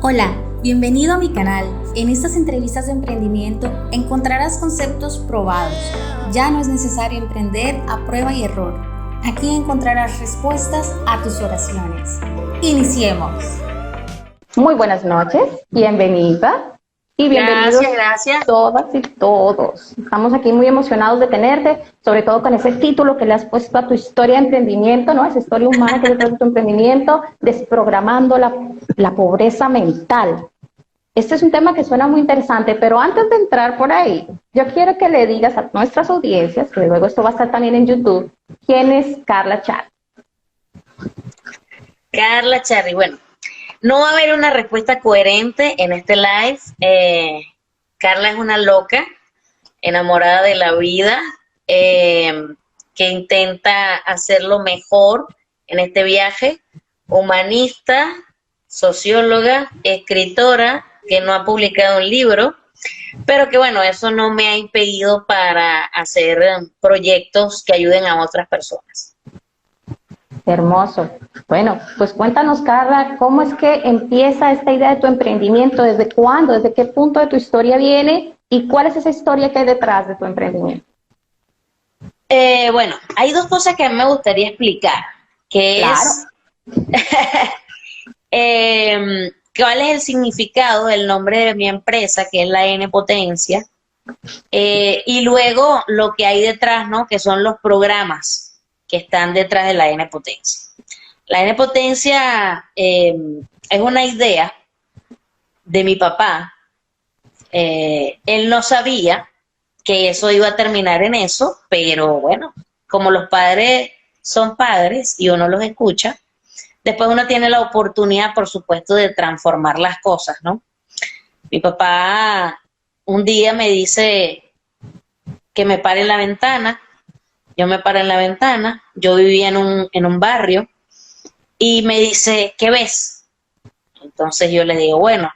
Hola, bienvenido a mi canal. En estas entrevistas de emprendimiento encontrarás conceptos probados. Ya no es necesario emprender a prueba y error. Aquí encontrarás respuestas a tus oraciones. Iniciemos. Muy buenas noches, bienvenida y bienvenidos Gracias. todas y todos. Estamos aquí muy emocionados de tenerte, sobre todo con ese título que le has puesto a tu historia de emprendimiento, ¿no? Esa historia humana que detrás de tu emprendimiento, desprogramando la pobreza mental. Este es un tema que suena muy interesante, pero antes de entrar por ahí, yo quiero que le digas a nuestras audiencias, que luego esto va a estar también en YouTube, ¿quién es Carla Charri? Carla Charri, bueno, no va a haber una respuesta coherente en este live. Carla es una loca, enamorada de la vida, que intenta hacerlo mejor en este viaje, humanista, socióloga, escritora, que no ha publicado un libro, pero que bueno, eso no me ha impedido para hacer proyectos que ayuden a otras personas. Hermoso. Bueno, pues cuéntanos, Carla, ¿cómo es que empieza esta idea de tu emprendimiento? ¿Desde cuándo? ¿Desde qué punto de tu historia viene? ¿Y cuál es esa historia que hay detrás de tu emprendimiento? Bueno, hay dos cosas que a mí me gustaría explicar, que Claro. es cuál es el significado del nombre de mi empresa, que es la N Potencia, y luego lo que hay detrás, ¿no? Que son los programas que están detrás de la N Potencia. La N Potencia es una idea de mi papá. Él no sabía que eso iba a terminar en eso, pero bueno, como los padres son padres y uno los escucha, después uno tiene la oportunidad, por supuesto, de transformar las cosas, ¿no? Mi papá un día me dice que me pare en la ventana. Yo me paro en la ventana, yo vivía en un barrio, y me dice, ¿qué ves? Entonces yo le digo, bueno,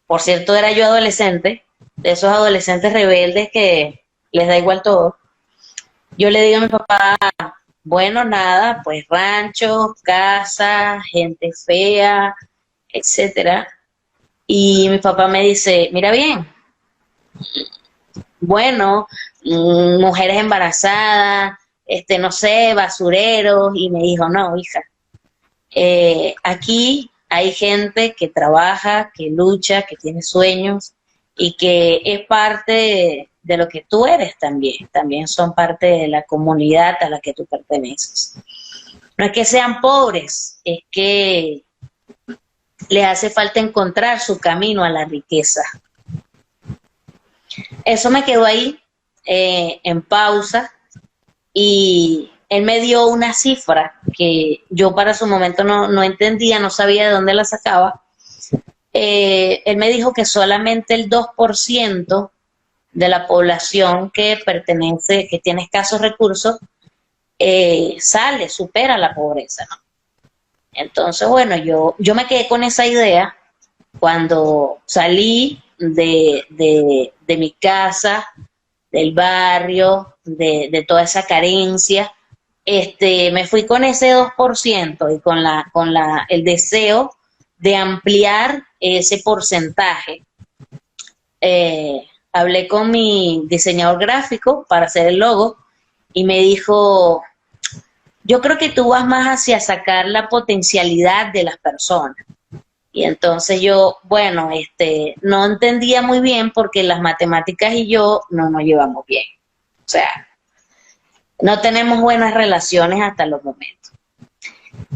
por cierto, era yo adolescente, de esos adolescentes rebeldes que les da igual todo. Yo le digo a mi papá, bueno, nada, pues ranchos, casa, gente fea, etcétera. Y mi papá me dice, mira bien, bueno, mujeres embarazadas, no sé, basureros, y me dijo, no, hija, aquí hay gente que trabaja, que lucha, que tiene sueños y que es parte de lo que tú eres también son parte de la comunidad a la que tú perteneces. No es que sean pobres, es que les hace falta encontrar su camino a la riqueza. Eso me quedó ahí en pausa, y él me dio una cifra que yo para su momento no entendía, no sabía de dónde la sacaba. Él me dijo que solamente el 2% de la población que pertenece, que tiene escasos recursos, supera la pobreza, ¿no? Entonces, bueno, yo me quedé con esa idea cuando salí de mi casa, del barrio, de toda esa carencia. Me fui con ese 2% y con el deseo de ampliar ese porcentaje. Hablé con mi diseñador gráfico para hacer el logo y me dijo, yo creo que tú vas más hacia sacar la potencialidad de las personas. Y entonces yo, bueno, no entendía muy bien porque las matemáticas y yo no nos llevamos bien. O sea, no tenemos buenas relaciones hasta los momentos.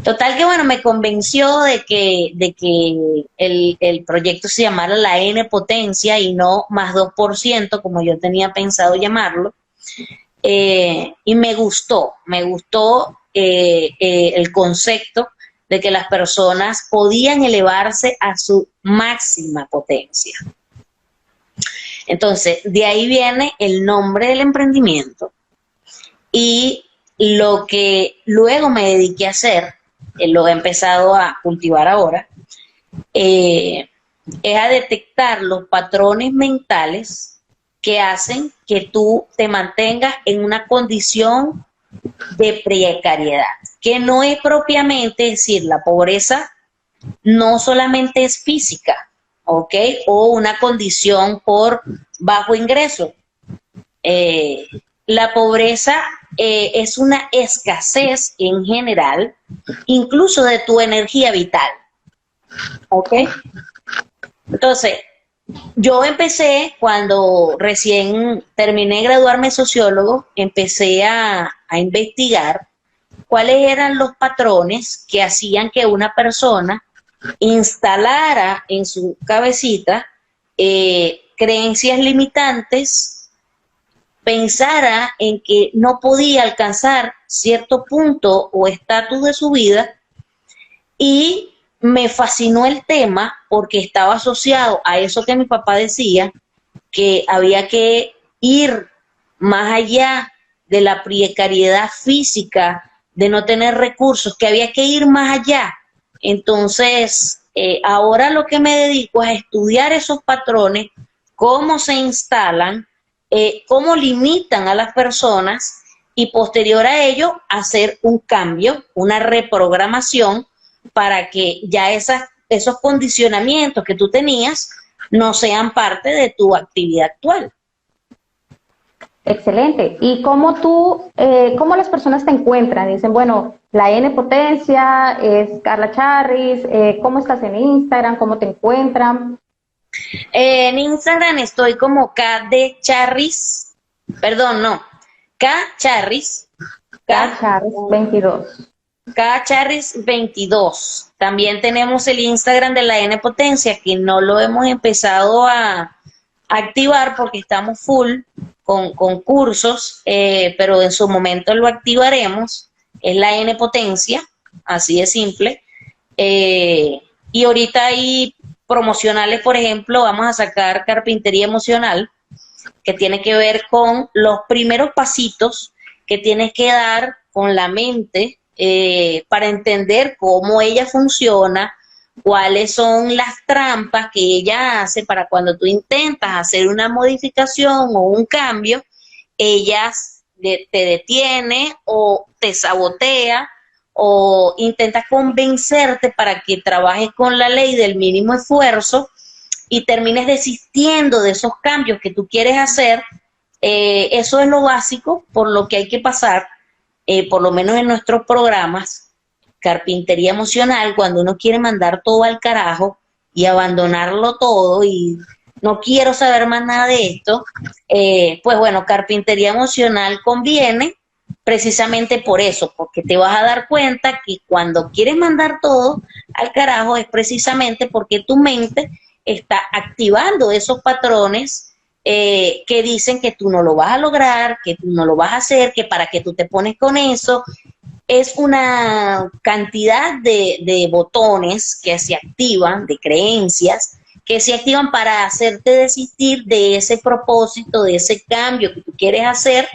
Total que, bueno, me convenció de que el proyecto se llamara la N Potencia y no más 2%, como yo tenía pensado llamarlo. Y me gustó el concepto de que las personas podían elevarse a su máxima potencia. Entonces, de ahí viene el nombre del emprendimiento, y lo que luego me dediqué a hacer, lo he empezado a cultivar ahora, es a detectar los patrones mentales que hacen que tú te mantengas en una condición de precariedad, que no es propiamente decir, la pobreza no solamente es física, ¿ok? O una condición por bajo ingreso. La pobreza es una escasez en general, incluso de tu energía vital, ¿ok? Entonces, yo empecé cuando recién terminé de graduarme de sociólogo, empecé a investigar cuáles eran los patrones que hacían que una persona instalara en su cabecita creencias limitantes, pensara en que no podía alcanzar cierto punto o estatus de su vida, y me fascinó el tema porque estaba asociado a eso que mi papá decía, que había que ir más allá de la precariedad física, de no tener recursos, que había que ir más allá. Entonces, ahora lo que me dedico es a estudiar esos patrones, cómo se instalan, cómo limitan a las personas, y posterior a ello hacer un cambio, una reprogramación, para que ya esos condicionamientos que tú tenías no sean parte de tu actividad actual. Excelente. ¿Y cómo las personas te encuentran? Dicen, bueno, la N Potencia es Carla Charris, ¿cómo estás en Instagram? ¿Cómo te encuentran? En Instagram estoy como KD Charris, perdón, no, K Charris. K Charris 22. K Charris 22. También tenemos el Instagram de la N Potencia, que no lo hemos empezado a activar porque estamos full con cursos, pero en su momento lo activaremos. Es la N Potencia, así de simple. Y ahorita hay promocionales, por ejemplo, vamos a sacar carpintería emocional, que tiene que ver con los primeros pasitos que tienes que dar con la mente para entender cómo ella funciona, cuáles son las trampas que ella hace para cuando tú intentas hacer una modificación o un cambio, ella te detiene o te sabotea o intenta convencerte para que trabajes con la ley del mínimo esfuerzo y termines desistiendo de esos cambios que tú quieres hacer. Eso es lo básico por lo que hay que pasar, por lo menos en nuestros programas. Carpintería emocional, cuando uno quiere mandar todo al carajo y abandonarlo todo y no quiero saber más nada de esto, pues bueno, carpintería emocional conviene precisamente por eso, porque te vas a dar cuenta que cuando quieres mandar todo al carajo es precisamente porque tu mente está activando esos patrones que dicen que tú no lo vas a lograr, que tú no lo vas a hacer, que para qué tú te pones con eso. Es una cantidad de botones que se activan, de creencias, que se activan para hacerte desistir de ese propósito, de ese cambio que tú quieres hacer.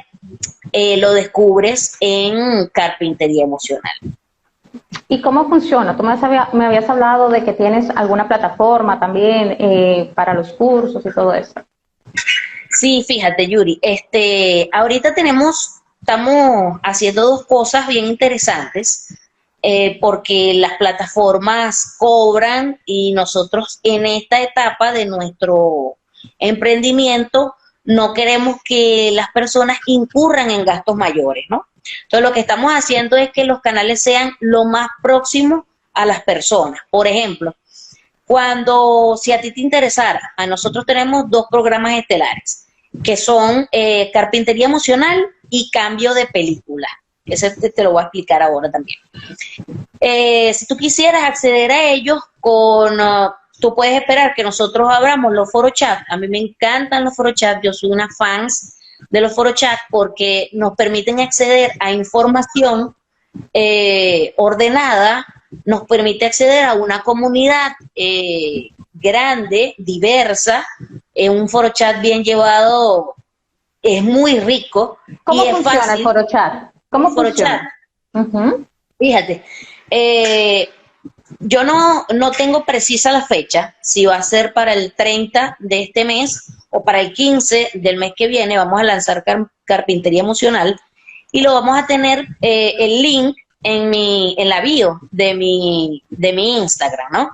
Lo descubres en carpintería emocional. ¿Y cómo funciona? Tú me habías hablado de que tienes alguna plataforma también para los cursos y todo eso. Sí, fíjate, Yuri, ahorita estamos haciendo dos cosas bien interesantes, porque las plataformas cobran y nosotros en esta etapa de nuestro emprendimiento no queremos que las personas incurran en gastos mayores, ¿no? Entonces lo que estamos haciendo es que los canales sean lo más próximos a las personas. Por ejemplo, si a ti te interesara, a nosotros tenemos dos programas estelares, que son carpintería emocional y cambio de película. Ese te lo voy a explicar ahora también. Si tú quisieras acceder a ellos, tú puedes esperar que nosotros abramos los foro chat. A mí me encantan los foro chat, yo soy una fan de los foro chat porque nos permiten acceder a información ordenada, nos permite acceder a una comunidad grande, diversa. Un foro chat bien llevado es muy rico. ¿Cómo y funciona es fácil. el foro chat? ¿Cómo funciona? Fíjate, yo no tengo precisa la fecha, si va a ser para el 30 de este mes o para el 15 del mes que viene. Vamos a lanzar carpintería emocional y lo vamos a tener el link en la bio de mi Instagram, ¿no?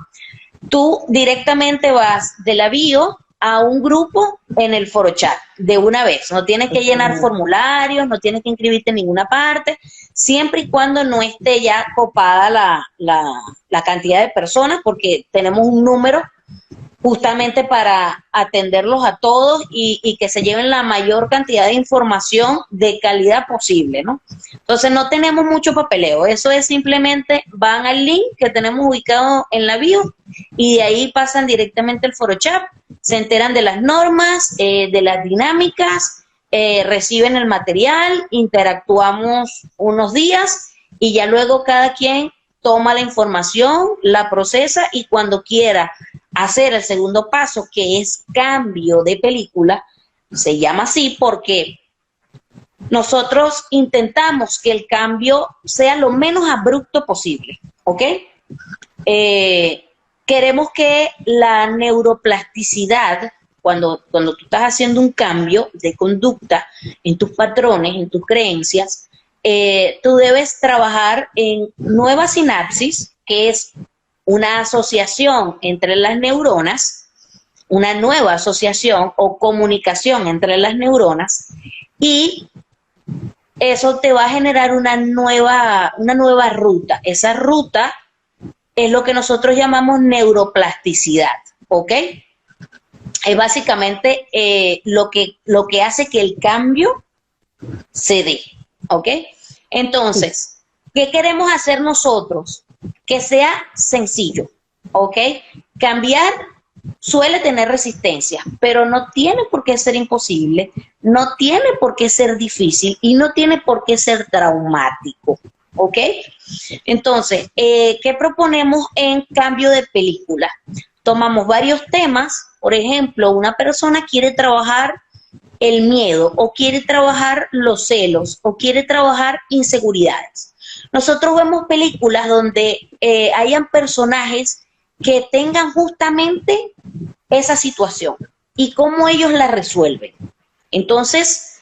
tú directamente vas de la bio a un grupo en el foro chat de una vez. No tienes que llenar formularios, no tienes que inscribirte en ninguna parte, siempre y cuando no esté ya copada la cantidad de personas, porque tenemos un número justamente para atenderlos a todos y que se lleven la mayor cantidad de información de calidad posible, ¿no? Entonces no tenemos mucho papeleo, eso es simplemente van al link que tenemos ubicado en la bio y de ahí pasan directamente al foro chat, se enteran de las normas, de las dinámicas, reciben el material, interactuamos unos días y ya luego cada quien toma la información, la procesa y cuando quiera hacer el segundo paso, que es cambio de película, se llama así porque nosotros intentamos que el cambio sea lo menos abrupto posible, ¿ok? Queremos que la neuroplasticidad, cuando tú estás haciendo un cambio de conducta en tus patrones, en tus creencias, tú debes trabajar en nueva sinapsis, que es una asociación entre las neuronas, una nueva asociación o comunicación entre las neuronas, y eso te va a generar una nueva ruta. Esa ruta es lo que nosotros llamamos neuroplasticidad, ¿ok? Es básicamente lo que hace que el cambio se dé, ¿ok? Entonces, ¿qué queremos hacer nosotros? Que sea sencillo, ¿ok? Cambiar suele tener resistencia, pero no tiene por qué ser imposible, no tiene por qué ser difícil y no tiene por qué ser traumático, ¿ok? Entonces, ¿qué proponemos en cambio de película? Tomamos varios temas, por ejemplo, una persona quiere trabajar el miedo o quiere trabajar los celos o quiere trabajar inseguridades. Nosotros vemos películas donde hayan personajes que tengan justamente esa situación y cómo ellos la resuelven. Entonces,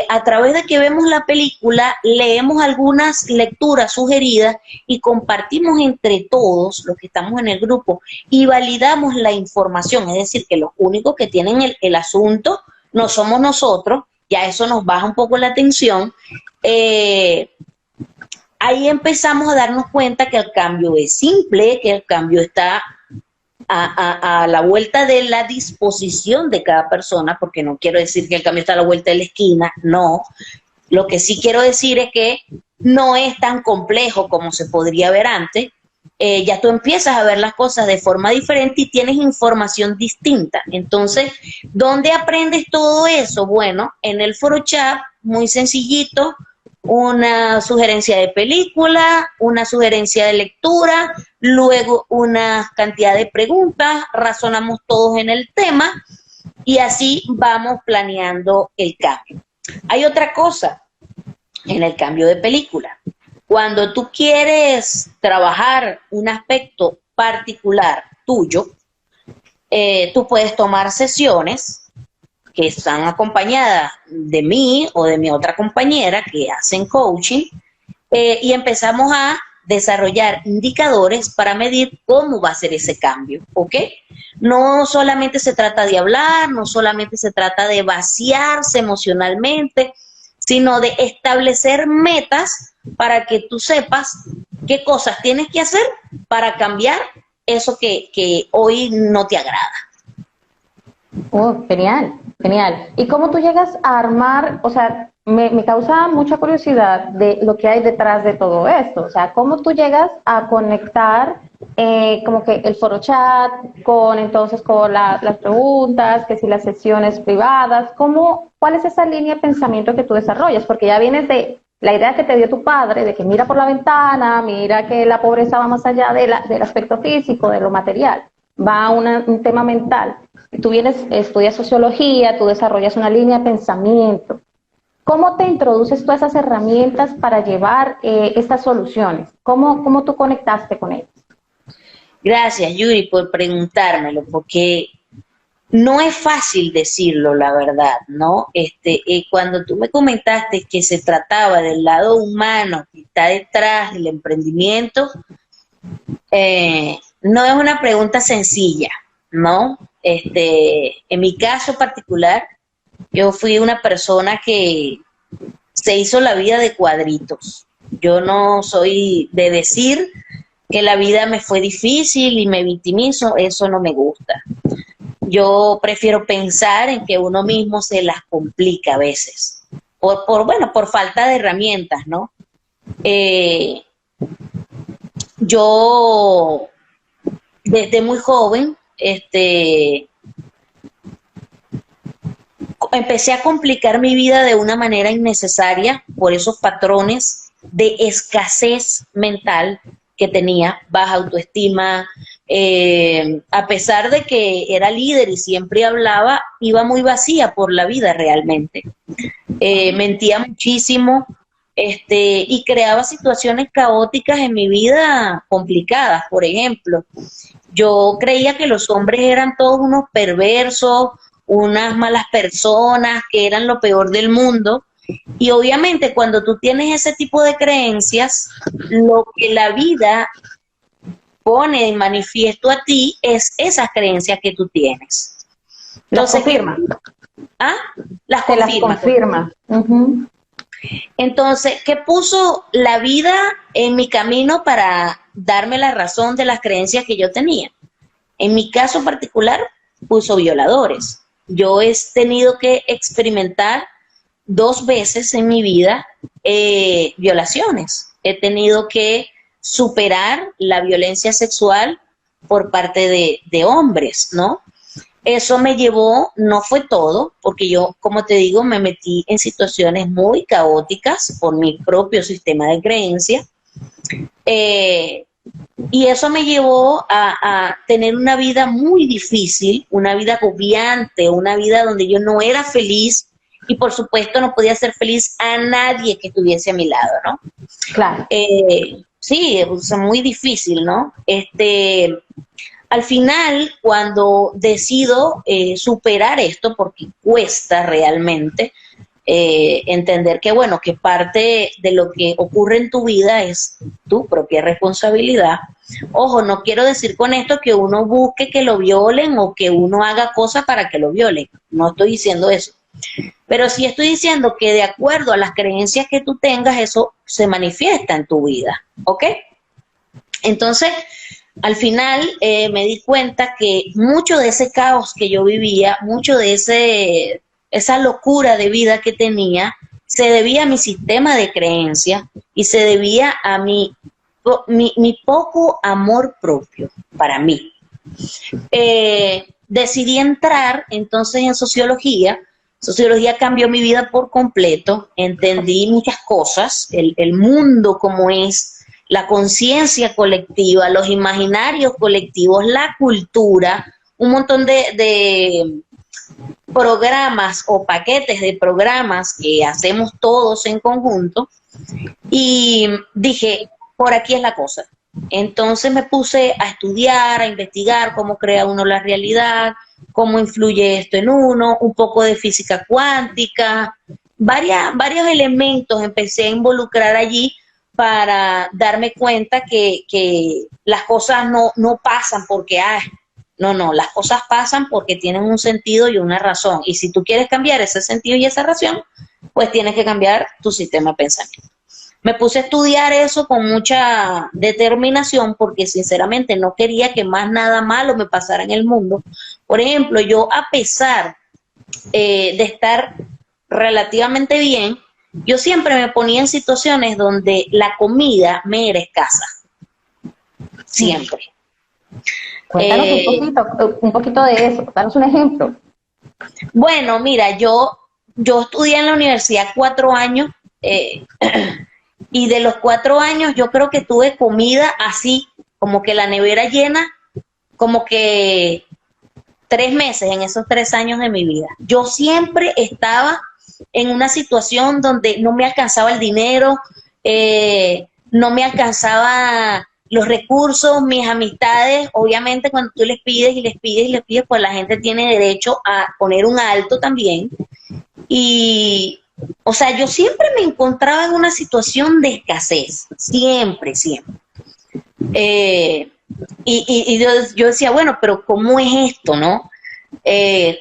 a través de que vemos la película, leemos algunas lecturas sugeridas y compartimos entre todos los que estamos en el grupo y validamos la información. Es decir, que los únicos que tienen el asunto no somos nosotros, ya eso nos baja un poco la tensión. Ahí empezamos a darnos cuenta que el cambio es simple, que el cambio está a la vuelta de la disposición de cada persona, porque no quiero decir que el cambio está a la vuelta de la esquina, no. Lo que sí quiero decir es que no es tan complejo como se podría ver antes. Ya tú empiezas a ver las cosas de forma diferente y tienes información distinta. Entonces, ¿dónde aprendes todo eso? Bueno, en el foro chat, muy sencillito, una sugerencia de película, una sugerencia de lectura, luego una cantidad de preguntas, razonamos todos en el tema y así vamos planeando el cambio. Hay otra cosa en el cambio de película. Cuando tú quieres trabajar un aspecto particular tuyo, tú puedes tomar sesiones que están acompañadas de mí o de mi otra compañera que hacen coaching y empezamos a desarrollar indicadores para medir cómo va a ser ese cambio, ¿ok? No solamente se trata de hablar, no solamente se trata de vaciarse emocionalmente, sino de establecer metas para que tú sepas qué cosas tienes que hacer para cambiar eso que hoy no te agrada. Oh, genial, genial. ¿Y cómo tú llegas a armar, o sea, me causa mucha curiosidad de lo que hay detrás de todo esto? O sea, ¿cómo tú llegas a conectar como que el foro chat con las preguntas, que si las sesiones privadas, cuál es esa línea de pensamiento que tú desarrollas? Porque ya vienes de la idea que te dio tu padre, de que mira por la ventana, mira que la pobreza va más allá del aspecto físico, de lo material, va a un tema mental. Tú estudias sociología, tú desarrollas una línea de pensamiento. ¿Cómo te introduces tú a esas herramientas para llevar estas soluciones? ¿Cómo tú conectaste con ellas? Gracias, Yuri, por preguntármelo, porque no es fácil decirlo, la verdad, ¿no? Cuando tú me comentaste que se trataba del lado humano que está detrás del emprendimiento, no es una pregunta sencilla, ¿no? En mi caso particular, yo fui una persona que se hizo la vida de cuadritos. Yo no soy de decir que la vida me fue difícil y me victimizo, eso no me gusta. Yo prefiero pensar en que uno mismo se las complica a veces, por falta de herramientas, ¿no? Yo, desde muy joven, empecé a complicar mi vida de una manera innecesaria por esos patrones de escasez mental que tenía, baja autoestima, a pesar de que era líder y siempre hablaba, iba muy vacía por la vida realmente. Mentía muchísimo, y creaba situaciones caóticas en mi vida complicadas. Por ejemplo, yo creía que los hombres eran todos unos perversos, unas malas personas, que eran lo peor del mundo. Y obviamente cuando tú tienes ese tipo de creencias, lo que la vida pone en manifiesto a ti es esas creencias que tú tienes. Entonces, las confirma. ¿Ah? Las confirma. Te las confirma. Uh-huh. Entonces, ¿qué puso la vida en mi camino para darme la razón de las creencias que yo tenía? En mi caso particular, puso violadores. Yo he tenido que experimentar 2 veces en mi vida violaciones. He tenido que superar la violencia sexual por parte de hombres, ¿no? Eso me llevó, no fue todo, porque yo, como te digo, me metí en situaciones muy caóticas por mi propio sistema de creencias. Y eso me llevó a tener una vida muy difícil, una vida agobiante, una vida donde yo no era feliz y por supuesto no podía ser feliz a nadie que estuviese a mi lado, ¿no? Claro. Sí, es muy difícil, ¿no? Al final, cuando decido superar esto, porque cuesta realmente entender que, bueno, que parte de lo que ocurre en tu vida es tu propia responsabilidad. Ojo, no quiero decir con esto que uno busque que lo violen o que uno haga cosas para que lo violen. No estoy diciendo eso. Pero sí estoy diciendo que de acuerdo a las creencias que tú tengas, eso se manifiesta en tu vida, ¿ok? Entonces, al final me di cuenta que mucho de ese caos que yo vivía, mucho de esa locura de vida que tenía, se debía a mi sistema de creencias y se debía a mi poco amor propio para mí. Decidí entrar entonces en sociología. Sociología cambió mi vida por completo, entendí muchas cosas, el mundo como es, la conciencia colectiva, los imaginarios colectivos, la cultura, un montón de programas o paquetes de programas que hacemos todos en conjunto, y dije, por aquí es la cosa. Entonces me puse a estudiar, a investigar cómo crea uno la realidad, cómo influye esto en uno, un poco de física cuántica, varios elementos empecé a involucrar allí para darme cuenta que las cosas no pasan porque, no, las cosas pasan porque tienen un sentido y una razón. Y si tú quieres cambiar ese sentido y esa razón, pues tienes que cambiar tu sistema de pensamiento. Me puse a estudiar eso con mucha determinación porque sinceramente no quería que más nada malo me pasara en el mundo. Por ejemplo, yo a pesar de estar relativamente bien, yo siempre me ponía en situaciones donde la comida me era escasa. Siempre. Cuéntanos un poquito de eso, danos un ejemplo. Bueno, mira, yo estudié en la universidad 4 años, y de los 4 años yo creo que tuve comida así, como que la nevera llena, como que 3 meses en esos 3 años de mi vida. Yo siempre estaba en una situación donde no me alcanzaba el dinero, no me alcanzaba los recursos, mis amistades. Obviamente cuando tú les pides y les pides y les pides, pues la gente tiene derecho a poner un alto también. Y, o sea, yo siempre me encontraba en una situación de escasez, siempre. yo decía, bueno, pero ¿cómo es esto, no?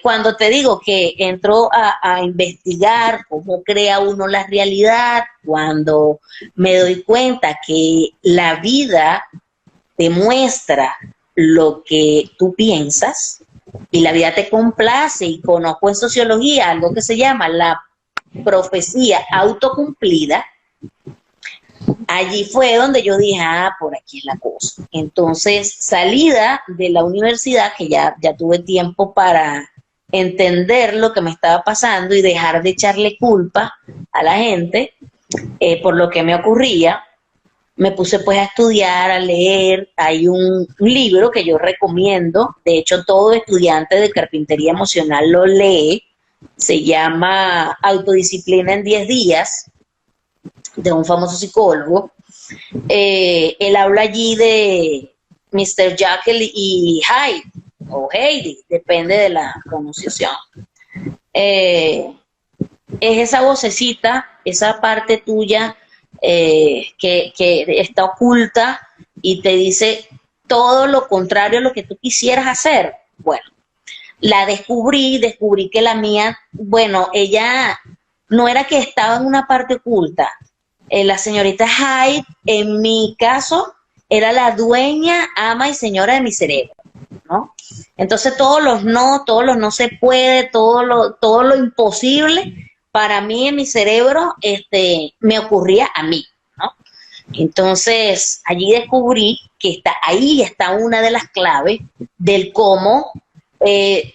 Cuando te digo que entro a investigar cómo crea uno la realidad, cuando me doy cuenta que la vida demuestra lo que tú piensas y la vida te complace, y conozco en sociología algo que se llama la profecía autocumplida. Allí fue donde yo dije, por aquí es la cosa. Entonces, salida de la universidad, que ya tuve tiempo para entender lo que me estaba pasando y dejar de echarle culpa a la gente por lo que me ocurría, me puse pues a estudiar, a leer. Hay un libro que yo recomiendo, de hecho todo estudiante de carpintería emocional lo lee, se llama Autodisciplina en 10 días, de un famoso psicólogo. Él habla allí de Mr. Jekyll y Hyde, o Heidi, depende de la pronunciación. Es esa vocecita, esa parte tuya que está oculta y te dice todo lo contrario a lo que tú quisieras hacer. Bueno, la descubrí que la mía, bueno, ella no era que estaba en una parte oculta. La señorita Hyde, en mi caso, era la dueña, ama y señora de mi cerebro, ¿no? Entonces todos los no se puede, todo lo imposible, para mí en mi cerebro me ocurría a mí, ¿no? Entonces allí descubrí que ahí está una de las claves del cómo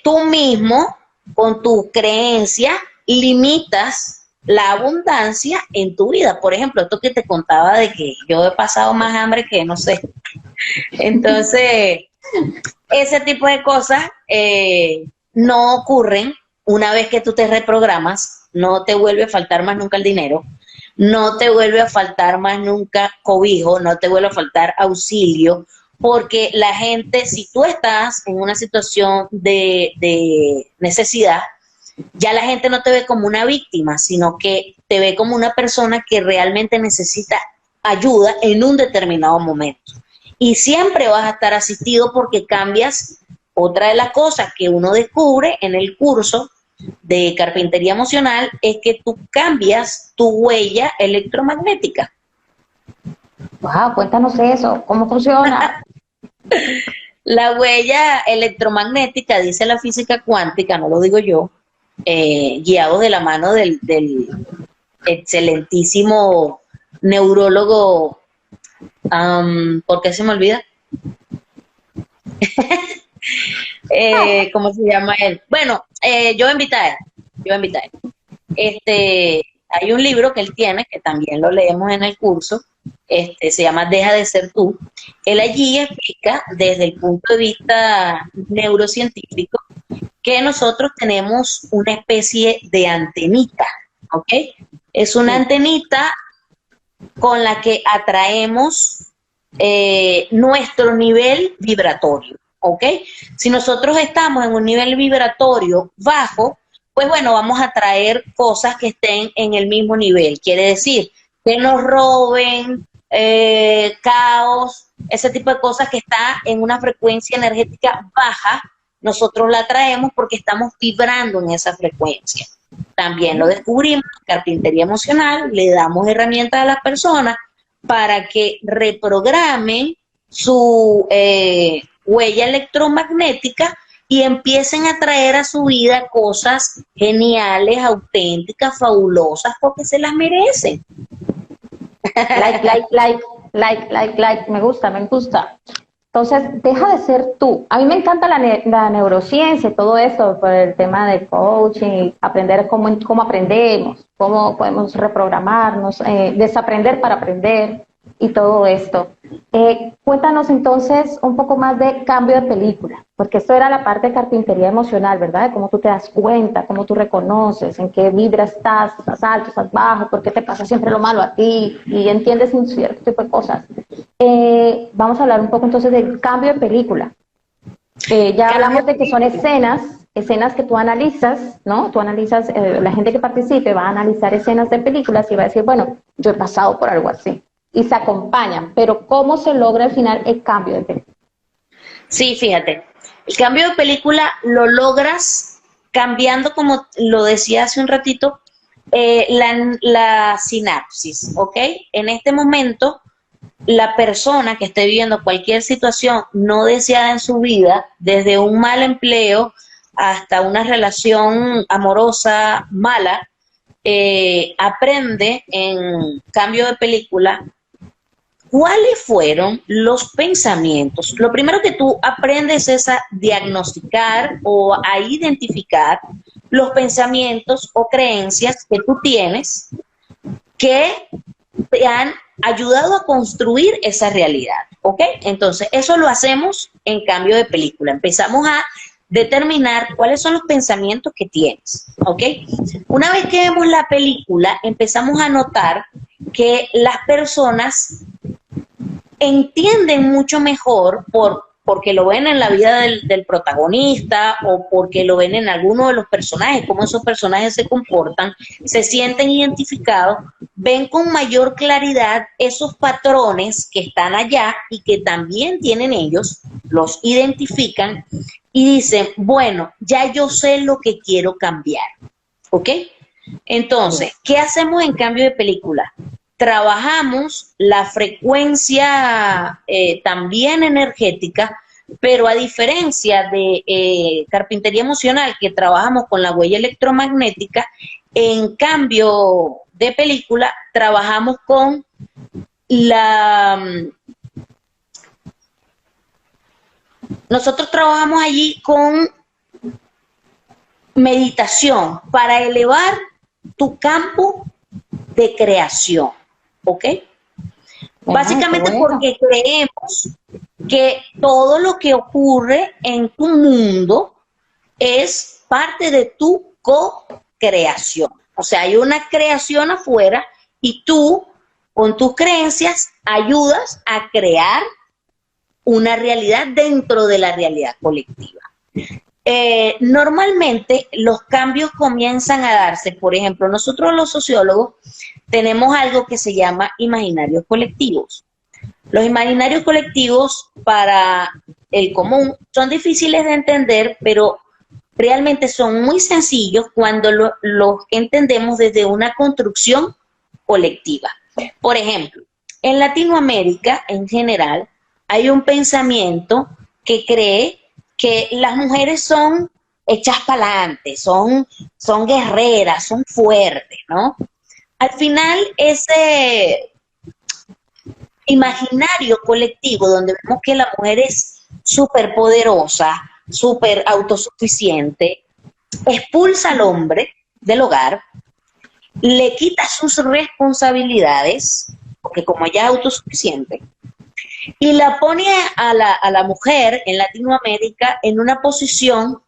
tú mismo, con tu creencia, limitas la abundancia en tu vida. Por ejemplo, esto que te contaba de que yo he pasado más hambre que no sé. Entonces, ese tipo de cosas no ocurren una vez que tú te reprogramas. No te vuelve a faltar más nunca el dinero, no te vuelve a faltar más nunca cobijo, no te vuelve a faltar auxilio, porque la gente, si tú estás en una situación de necesidad, ya la gente no te ve como una víctima, sino que te ve como una persona que realmente necesita ayuda en un determinado momento. Y siempre vas a estar asistido porque cambias. Otra de las cosas que uno descubre en el curso de carpintería emocional es que tú cambias tu huella electromagnética. Wow, cuéntanos eso, ¿cómo funciona? La huella electromagnética, dice la física cuántica, no lo digo yo, guiados de la mano del excelentísimo neurólogo, ¿por qué se me olvida? ¿Cómo se llama él? Bueno, yo invité a él. Hay un libro que él tiene, que también lo leemos en el curso, se llama Deja de ser tú. Él allí explica desde el punto de vista neurocientífico que nosotros tenemos una especie de antenita, ¿ok? Es una antenita con la que atraemos nuestro nivel vibratorio, ¿ok? Si nosotros estamos en un nivel vibratorio bajo, pues bueno, vamos a atraer cosas que estén en el mismo nivel. Quiere decir que nos roben, caos, ese tipo de cosas que está en una frecuencia energética baja, nosotros la atraemos porque estamos vibrando en esa frecuencia. También lo descubrimos en carpintería emocional, le damos herramientas a las personas para que reprogramen su huella electromagnética y empiecen a traer a su vida cosas geniales, auténticas, fabulosas, porque se las merecen. Like, me gusta. Entonces, deja de ser tú. A mí me encanta la neurociencia, todo esto, por el tema de coaching, aprender cómo aprendemos, cómo podemos reprogramarnos, desaprender para aprender y todo esto. Cuéntanos entonces un poco más de cambio de película, porque esto era la parte de carpintería emocional, ¿verdad? De cómo tú te das cuenta, cómo tú reconoces, en qué vibra estás alto, estás bajo, por qué te pasa siempre lo malo a ti, y entiendes un cierto tipo de cosas. Vamos a hablar un poco entonces del cambio de película. Ya hablamos de que son escenas que tú analizas, ¿no? Tú analizas, la gente que participe va a analizar escenas de películas y va a decir, bueno, yo he pasado por algo así. Y se acompañan, pero ¿cómo se logra al final el cambio de película? Sí, fíjate, el cambio de película lo logras cambiando, como lo decía hace un ratito, la sinapsis, ¿ok? En este momento, la persona que esté viviendo cualquier situación no deseada en su vida, desde un mal empleo hasta una relación amorosa mala, aprende en cambio de película cuáles fueron los pensamientos. Lo primero que tú aprendes es a diagnosticar o a identificar los pensamientos o creencias que tú tienes que te han ayudado a construir esa realidad, ¿ok? Entonces, eso lo hacemos en cambio de película. Empezamos a determinar cuáles son los pensamientos que tienes, ¿ok? Una vez que vemos la película, empezamos a notar que las personas entienden mucho mejor porque lo ven en la vida del protagonista o porque lo ven en alguno de los personajes, cómo esos personajes se comportan, se sienten identificados, ven con mayor claridad esos patrones que están allá y que también tienen ellos, los identifican y dicen, bueno, ya yo sé lo que quiero cambiar, ¿ok? Entonces, ¿qué hacemos en cambio de película? Trabajamos la frecuencia también energética, pero a diferencia de carpintería emocional, que trabajamos con la huella electromagnética, en cambio de película, trabajamos con nosotros trabajamos allí con meditación para elevar tu campo de creación, ¿ok? Básicamente porque creemos que todo lo que ocurre en tu mundo es parte de tu co-creación. O sea, hay una creación afuera y tú, con tus creencias, ayudas a crear una realidad dentro de la realidad colectiva. Normalmente los cambios comienzan a darse, por ejemplo, nosotros los sociólogos tenemos algo que se llama imaginarios colectivos. Los imaginarios colectivos para el común son difíciles de entender, pero realmente son muy sencillos cuando los entendemos desde una construcción colectiva. Por ejemplo, en Latinoamérica en general hay un pensamiento que cree que las mujeres son hechas para adelante, son guerreras, son fuertes, ¿no? Al final, ese imaginario colectivo donde vemos que la mujer es súper poderosa, súper autosuficiente, expulsa al hombre del hogar, le quita sus responsabilidades, porque como ella es autosuficiente, y la pone a la mujer en Latinoamérica en una posición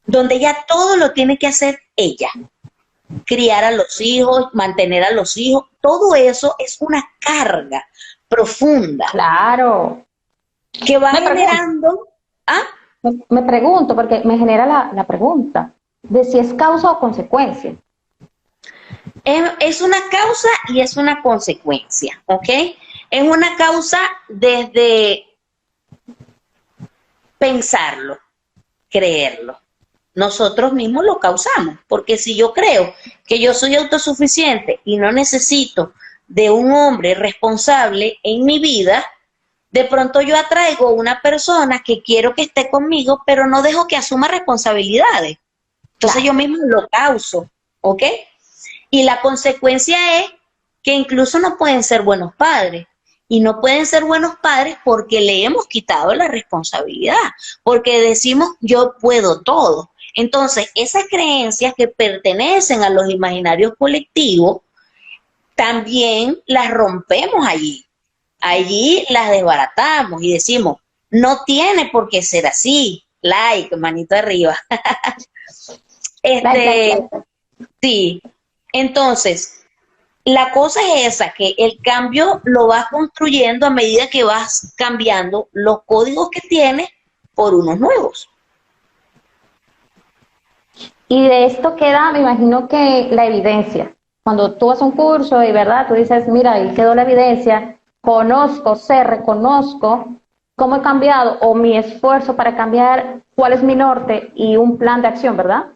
donde ya todo lo tiene que hacer ella. Criar a los hijos, mantener a los hijos, todo eso es una carga profunda. Claro. Que va generando... ¿Ah? Me pregunto, porque me genera la pregunta de si es causa o consecuencia. Es una causa y es una consecuencia, ¿ok? Es una causa desde pensarlo, creerlo. Nosotros mismos lo causamos, porque si yo creo que yo soy autosuficiente y no necesito de un hombre responsable en mi vida, de pronto yo atraigo una persona que quiero que esté conmigo, pero no dejo que asuma responsabilidades. Entonces yo mismo lo causo, ¿ok? Y la consecuencia es que incluso no pueden ser buenos padres. Y no pueden ser buenos padres porque le hemos quitado la responsabilidad, porque decimos yo puedo todo. Entonces, esas creencias que pertenecen a los imaginarios colectivos, también las rompemos allí. Allí las desbaratamos y decimos, no tiene por qué ser así. Like, manito arriba. Sí. Entonces, la cosa es esa, que el cambio lo vas construyendo a medida que vas cambiando los códigos que tienes por unos nuevos. Y de esto queda, me imagino que la evidencia. Cuando tú haces un curso y, ¿verdad? Tú dices, mira, ahí quedó la evidencia, conozco, reconozco, cómo he cambiado o mi esfuerzo para cambiar, cuál es mi norte y un plan de acción, ¿verdad?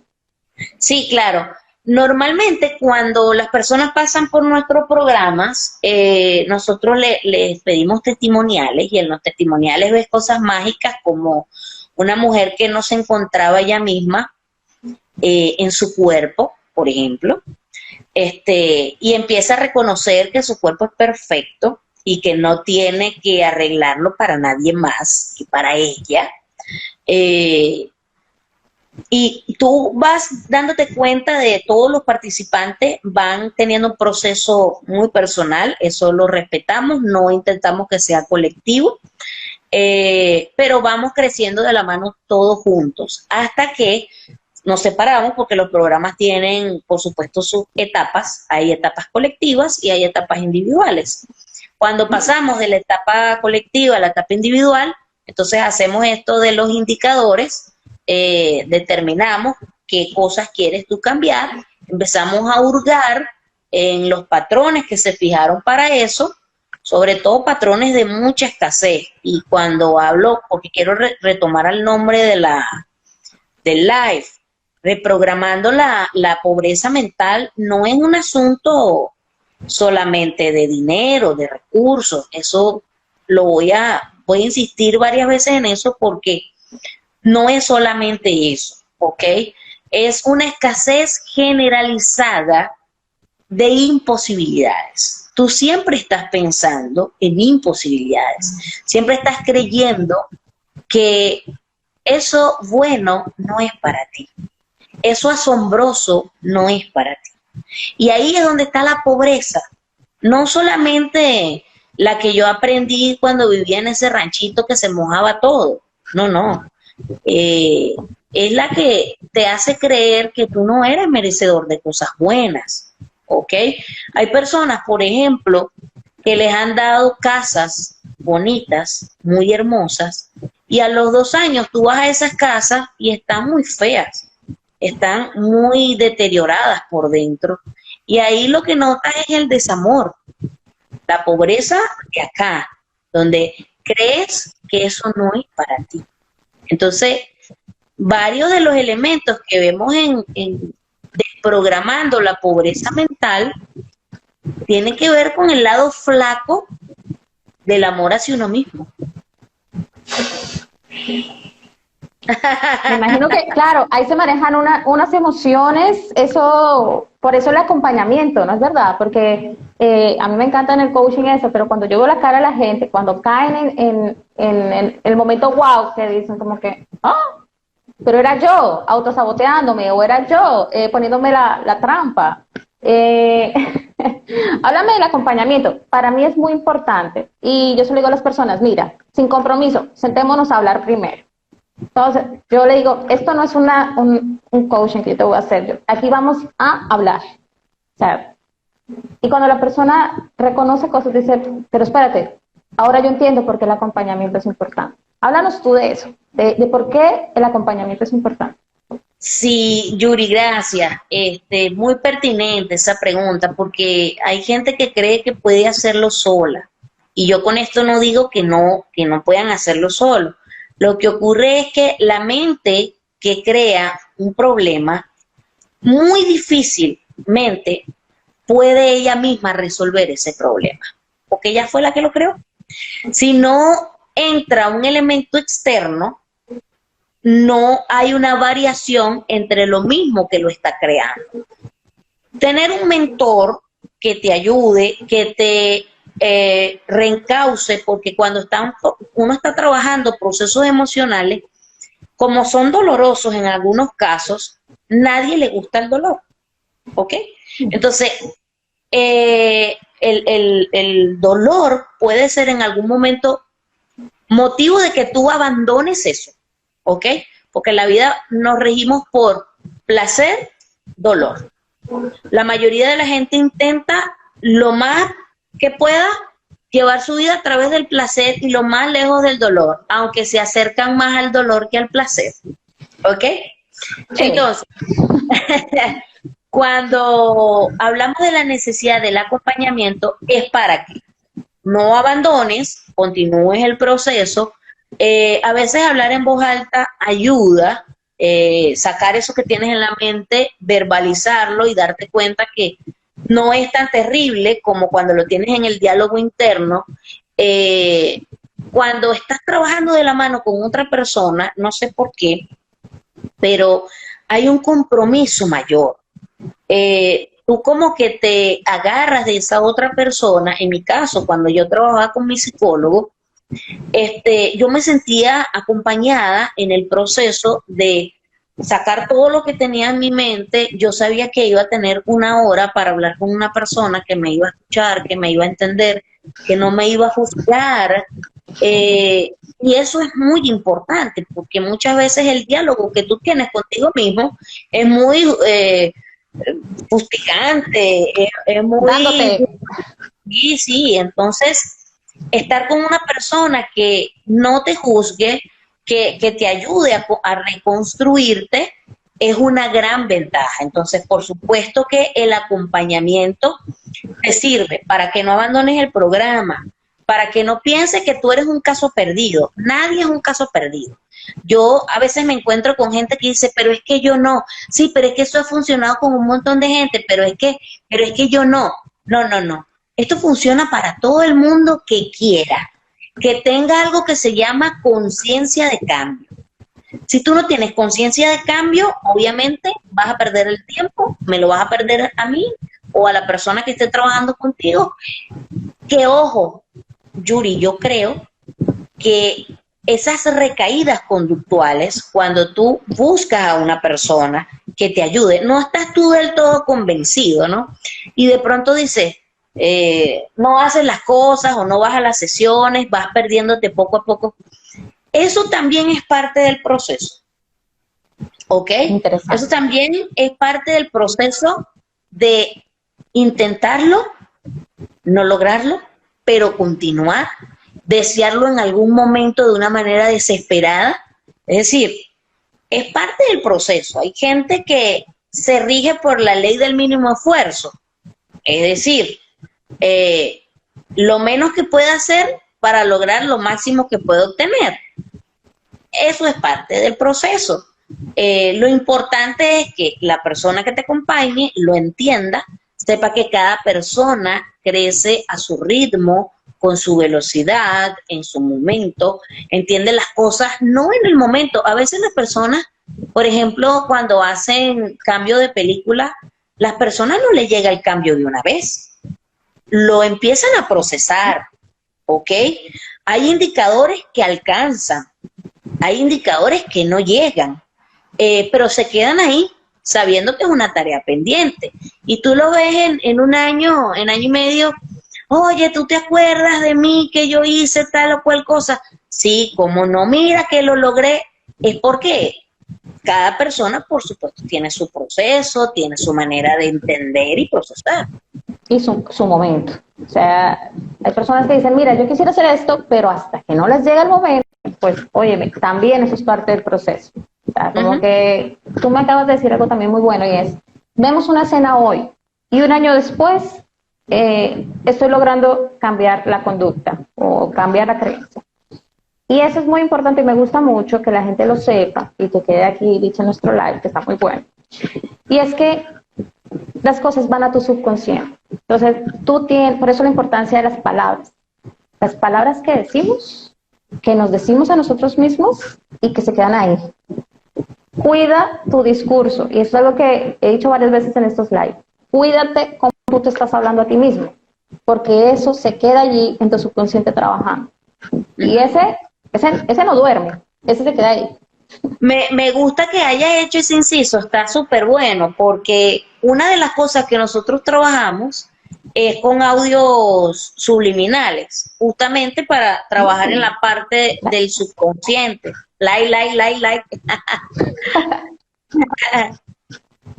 Sí, claro. Normalmente cuando las personas pasan por nuestros programas, nosotros les pedimos testimoniales y en los testimoniales ves cosas mágicas como una mujer que no se encontraba ella misma en su cuerpo, por ejemplo, y empieza a reconocer que su cuerpo es perfecto y que no tiene que arreglarlo para nadie más que para ella. Y tú vas dándote cuenta de todos los participantes van teniendo un proceso muy personal, eso lo respetamos, no intentamos que sea colectivo, pero vamos creciendo de la mano todos juntos hasta que nos separamos porque los programas tienen, por supuesto, sus etapas, hay etapas colectivas y hay etapas individuales. Cuando pasamos de la etapa colectiva a la etapa individual, entonces hacemos esto de los indicadores, determinamos qué cosas quieres tú cambiar, empezamos a hurgar en los patrones que se fijaron para eso, sobre todo patrones de mucha escasez. Y cuando hablo, porque quiero retomar el nombre del live, reprogramando la pobreza mental no es un asunto solamente de dinero, de recursos, eso voy a insistir varias veces en eso porque no es solamente eso, ¿ok? Es una escasez generalizada de imposibilidades. Tú siempre estás pensando en imposibilidades, siempre estás creyendo que eso bueno no es para ti, eso asombroso no es para ti. Y ahí es donde está la pobreza, no solamente la que yo aprendí cuando vivía en ese ranchito que se mojaba todo, no. Es la que te hace creer que tú no eres merecedor de cosas buenas, ¿ok? Hay personas, por ejemplo, que les han dado casas bonitas, muy hermosas, y a los 2 años tú vas a esas casas y están muy feas, están muy deterioradas por dentro, y ahí lo que notas es el desamor, la pobreza de acá, donde crees que eso no es para ti. Entonces, varios de los elementos que vemos en desprogramando la pobreza mental tienen que ver con el lado flaco del amor hacia uno mismo. Me imagino que, claro, ahí se manejan unas emociones, eso, por eso el acompañamiento, ¿no es verdad? Porque a mí me encanta en el coaching eso, pero cuando yo veo la cara de la gente, cuando caen en el momento wow, que dicen como que, pero era yo autosaboteándome, o era yo poniéndome la trampa. Háblame del acompañamiento, para mí es muy importante, y yo se lo digo a las personas, mira, sin compromiso, sentémonos a hablar primero. Entonces, yo le digo, esto no es un coaching que yo te voy a hacer, aquí vamos a hablar. O sea, y cuando la persona reconoce cosas, dice, pero espérate, ahora yo entiendo por qué el acompañamiento es importante. Háblanos tú de eso, de por qué el acompañamiento es importante. Sí, Yuri, gracias. Muy pertinente esa pregunta, porque hay gente que cree que puede hacerlo sola. Y yo con esto no digo que no puedan hacerlo solo. Lo que ocurre es que la mente que crea un problema, muy difícilmente puede ella misma resolver ese problema, porque ella fue la que lo creó. Si no entra un elemento externo, no hay una variación entre lo mismo que lo está creando. Tener un mentor que te ayude, que te reencauce, porque cuando uno está trabajando procesos emocionales, como son dolorosos en algunos casos, nadie le gusta el dolor, ¿ok? Entonces, el dolor puede ser en algún momento motivo de que tú abandones eso, ¿ok? Porque en la vida nos regimos por placer, dolor. La mayoría de la gente intenta lo más que pueda llevar su vida a través del placer y lo más lejos del dolor, aunque se acercan más al dolor que al placer, ¿ok? Sí. Entonces, cuando hablamos de la necesidad del acompañamiento, es para que no abandones, continúes el proceso, A veces hablar en voz alta ayuda, sacar eso que tienes en la mente, verbalizarlo y darte cuenta que no es tan terrible como cuando lo tienes en el diálogo interno. Cuando estás trabajando de la mano con otra persona, no sé por qué, pero hay un compromiso mayor. Tú como que te agarras de esa otra persona. En mi caso, cuando yo trabajaba con mi psicólogo, yo me sentía acompañada en el proceso de sacar todo lo que tenía en mi mente. Yo sabía que iba a tener una hora para hablar con una persona que me iba a escuchar, que me iba a entender, que no me iba a juzgar. Y eso es muy importante, porque muchas veces el diálogo que tú tienes contigo mismo es muy fustigante, es muy... Dándote. Sí, sí, entonces estar con una persona que no te juzgue, que te ayude a reconstruirte, es una gran ventaja. Entonces, por supuesto que el acompañamiento te sirve para que no abandones el programa, para que no pienses que tú eres un caso perdido. Nadie es un caso perdido. Yo a veces me encuentro con gente que dice, pero es que yo no. Sí, pero es que eso ha funcionado con un montón de gente, pero es que yo no. No, no, no. Esto funciona para todo el mundo que quiera, que tenga algo que se llama conciencia de cambio. Si tú no tienes conciencia de cambio, obviamente vas a perder el tiempo, me lo vas a perder a mí o a la persona que esté trabajando contigo. Que ojo, Yuri, yo creo que esas recaídas conductuales, cuando tú buscas a una persona que te ayude, no estás tú del todo convencido, ¿no? Y de pronto dices, no haces las cosas o no vas a las sesiones, vas perdiéndote poco a poco. Eso también es parte del proceso, ¿ok? Eso también es parte del proceso de intentarlo, no lograrlo, pero continuar, desearlo en algún momento de una manera desesperada. Es decir, es parte del proceso. Hay gente que se rige por la ley del mínimo esfuerzo. Es decir, lo menos que puede hacer para lograr lo máximo que puede obtener. Eso es parte del proceso. Lo importante es que la persona que te acompañe lo entienda, sepa que cada persona crece a su ritmo, con su velocidad, en su momento, entiende las cosas, no en el momento. A veces las personas, por ejemplo, cuando hacen cambio de película, las personas no les llega el cambio de una vez. Lo empiezan a procesar, ¿ok? Hay indicadores que alcanzan, hay indicadores que no llegan, pero se quedan ahí sabiendo que es una tarea pendiente. Y tú lo ves en un año, en año y medio. Oye, ¿tú te acuerdas de mí que yo hice tal o cual cosa? Sí, como no, mira que lo logré. Es porque cada persona, por supuesto, tiene su proceso, tiene su manera de entender y procesar. Y su momento. O sea, hay personas que dicen, mira, yo quisiera hacer esto, pero hasta que no les llega el momento, pues, óyeme, también eso es parte del proceso. O sea, como que tú me acabas de decir algo también muy bueno, y es, vemos una escena hoy, y un año después, estoy logrando cambiar la conducta, o cambiar la creencia. Y eso es muy importante, y me gusta mucho que la gente lo sepa, y que quede aquí dicho en nuestro live, que está muy bueno. Y es que las cosas van a tu subconsciente. Entonces, tú tienes, por eso la importancia de las palabras. Las palabras que decimos, que nos decimos a nosotros mismos y que se quedan ahí. Cuida tu discurso, y eso es algo que he dicho varias veces en estos lives. Cuídate cómo tú te estás hablando a ti mismo, porque eso se queda allí en tu subconsciente trabajando. Y ese no duerme, ese se queda ahí. Me gusta que haya hecho ese inciso, está súper bueno, porque una de las cosas que nosotros trabajamos es con audios subliminales, justamente para trabajar en la parte del subconsciente. Like.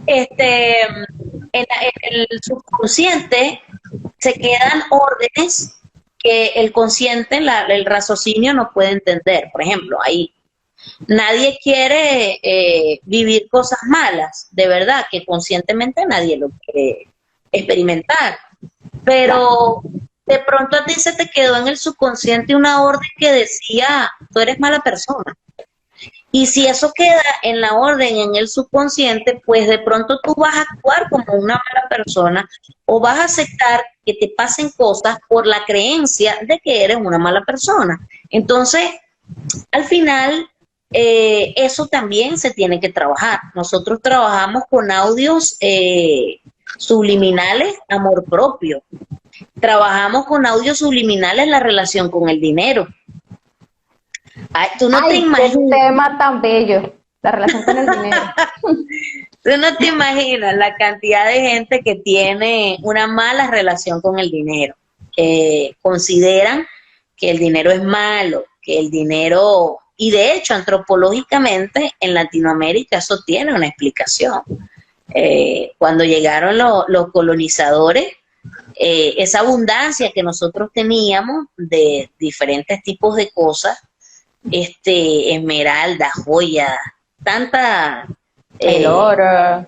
En el subconsciente se quedan órdenes que el consciente, el raciocinio no puede entender. Por ejemplo, ahí nadie quiere vivir cosas malas, de verdad, que conscientemente nadie lo quiere experimentar. Pero de pronto a ti se te quedó en el subconsciente una orden que decía, tú eres mala persona. Y si eso queda en la orden, en el subconsciente, pues de pronto tú vas a actuar como una mala persona o vas a aceptar que te pasen cosas por la creencia de que eres una mala persona. Entonces, al final, eso también se tiene que trabajar. Nosotros trabajamos con audios subliminales, amor propio. Trabajamos con audios subliminales, la relación con el dinero. Ay, tú no te imaginas. Qué tema tan bello, la relación con el dinero. Tú no te imaginas la cantidad de gente que tiene una mala relación con el dinero, que consideran que el dinero es malo, que el dinero, y de hecho antropológicamente en Latinoamérica eso tiene una explicación. Cuando llegaron los colonizadores, esa abundancia que nosotros teníamos de diferentes tipos de cosas, esmeralda, joya, tanta el oro.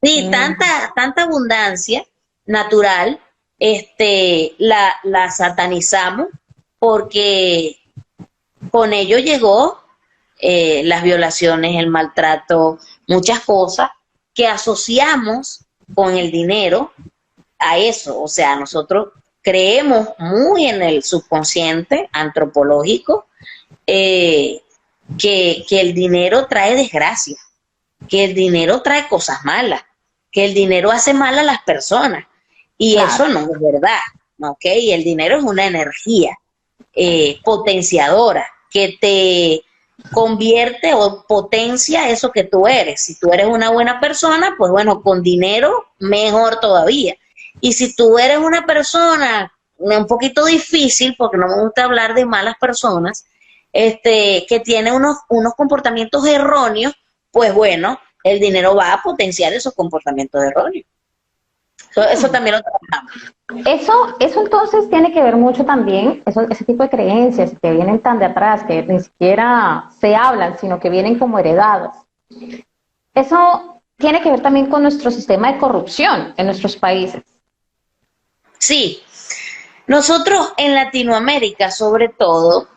Sí, tanta abundancia natural, la satanizamos porque con ello llegó las violaciones, el maltrato, muchas cosas que asociamos con el dinero a eso. O sea, nosotros creemos muy en el subconsciente antropológico que el dinero trae desgracia, que el dinero trae cosas malas, que el dinero hace mal a las personas. Y claro, eso no es verdad, ¿ok? El dinero es una energía potenciadora que te convierte o potencia eso que tú eres. Si tú eres una buena persona, pues bueno, con dinero mejor todavía. Y si tú eres una persona un poquito difícil, porque no me gusta hablar de malas personas, que tiene unos comportamientos erróneos, pues bueno, el dinero va a potenciar esos comportamientos erróneos. Eso también lo trabajamos. Eso entonces tiene que ver mucho también, ese tipo de creencias que vienen tan de atrás, que ni siquiera se hablan, sino que vienen como heredadas. Eso tiene que ver también con nuestro sistema de corrupción en nuestros países. Sí, nosotros en Latinoamérica sobre todo,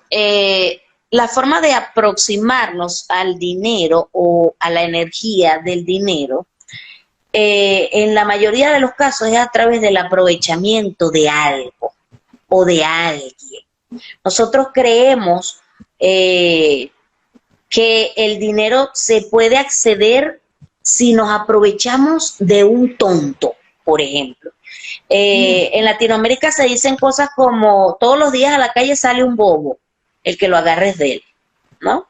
la forma de aproximarnos al dinero o a la energía del dinero, en la mayoría de los casos es a través del aprovechamiento de algo o de alguien. Nosotros creemos que el dinero se puede acceder si nos aprovechamos de un tonto, por ejemplo. En Latinoamérica se dicen cosas como todos los días a la calle sale un bobo, el que lo agarre es de él, ¿no?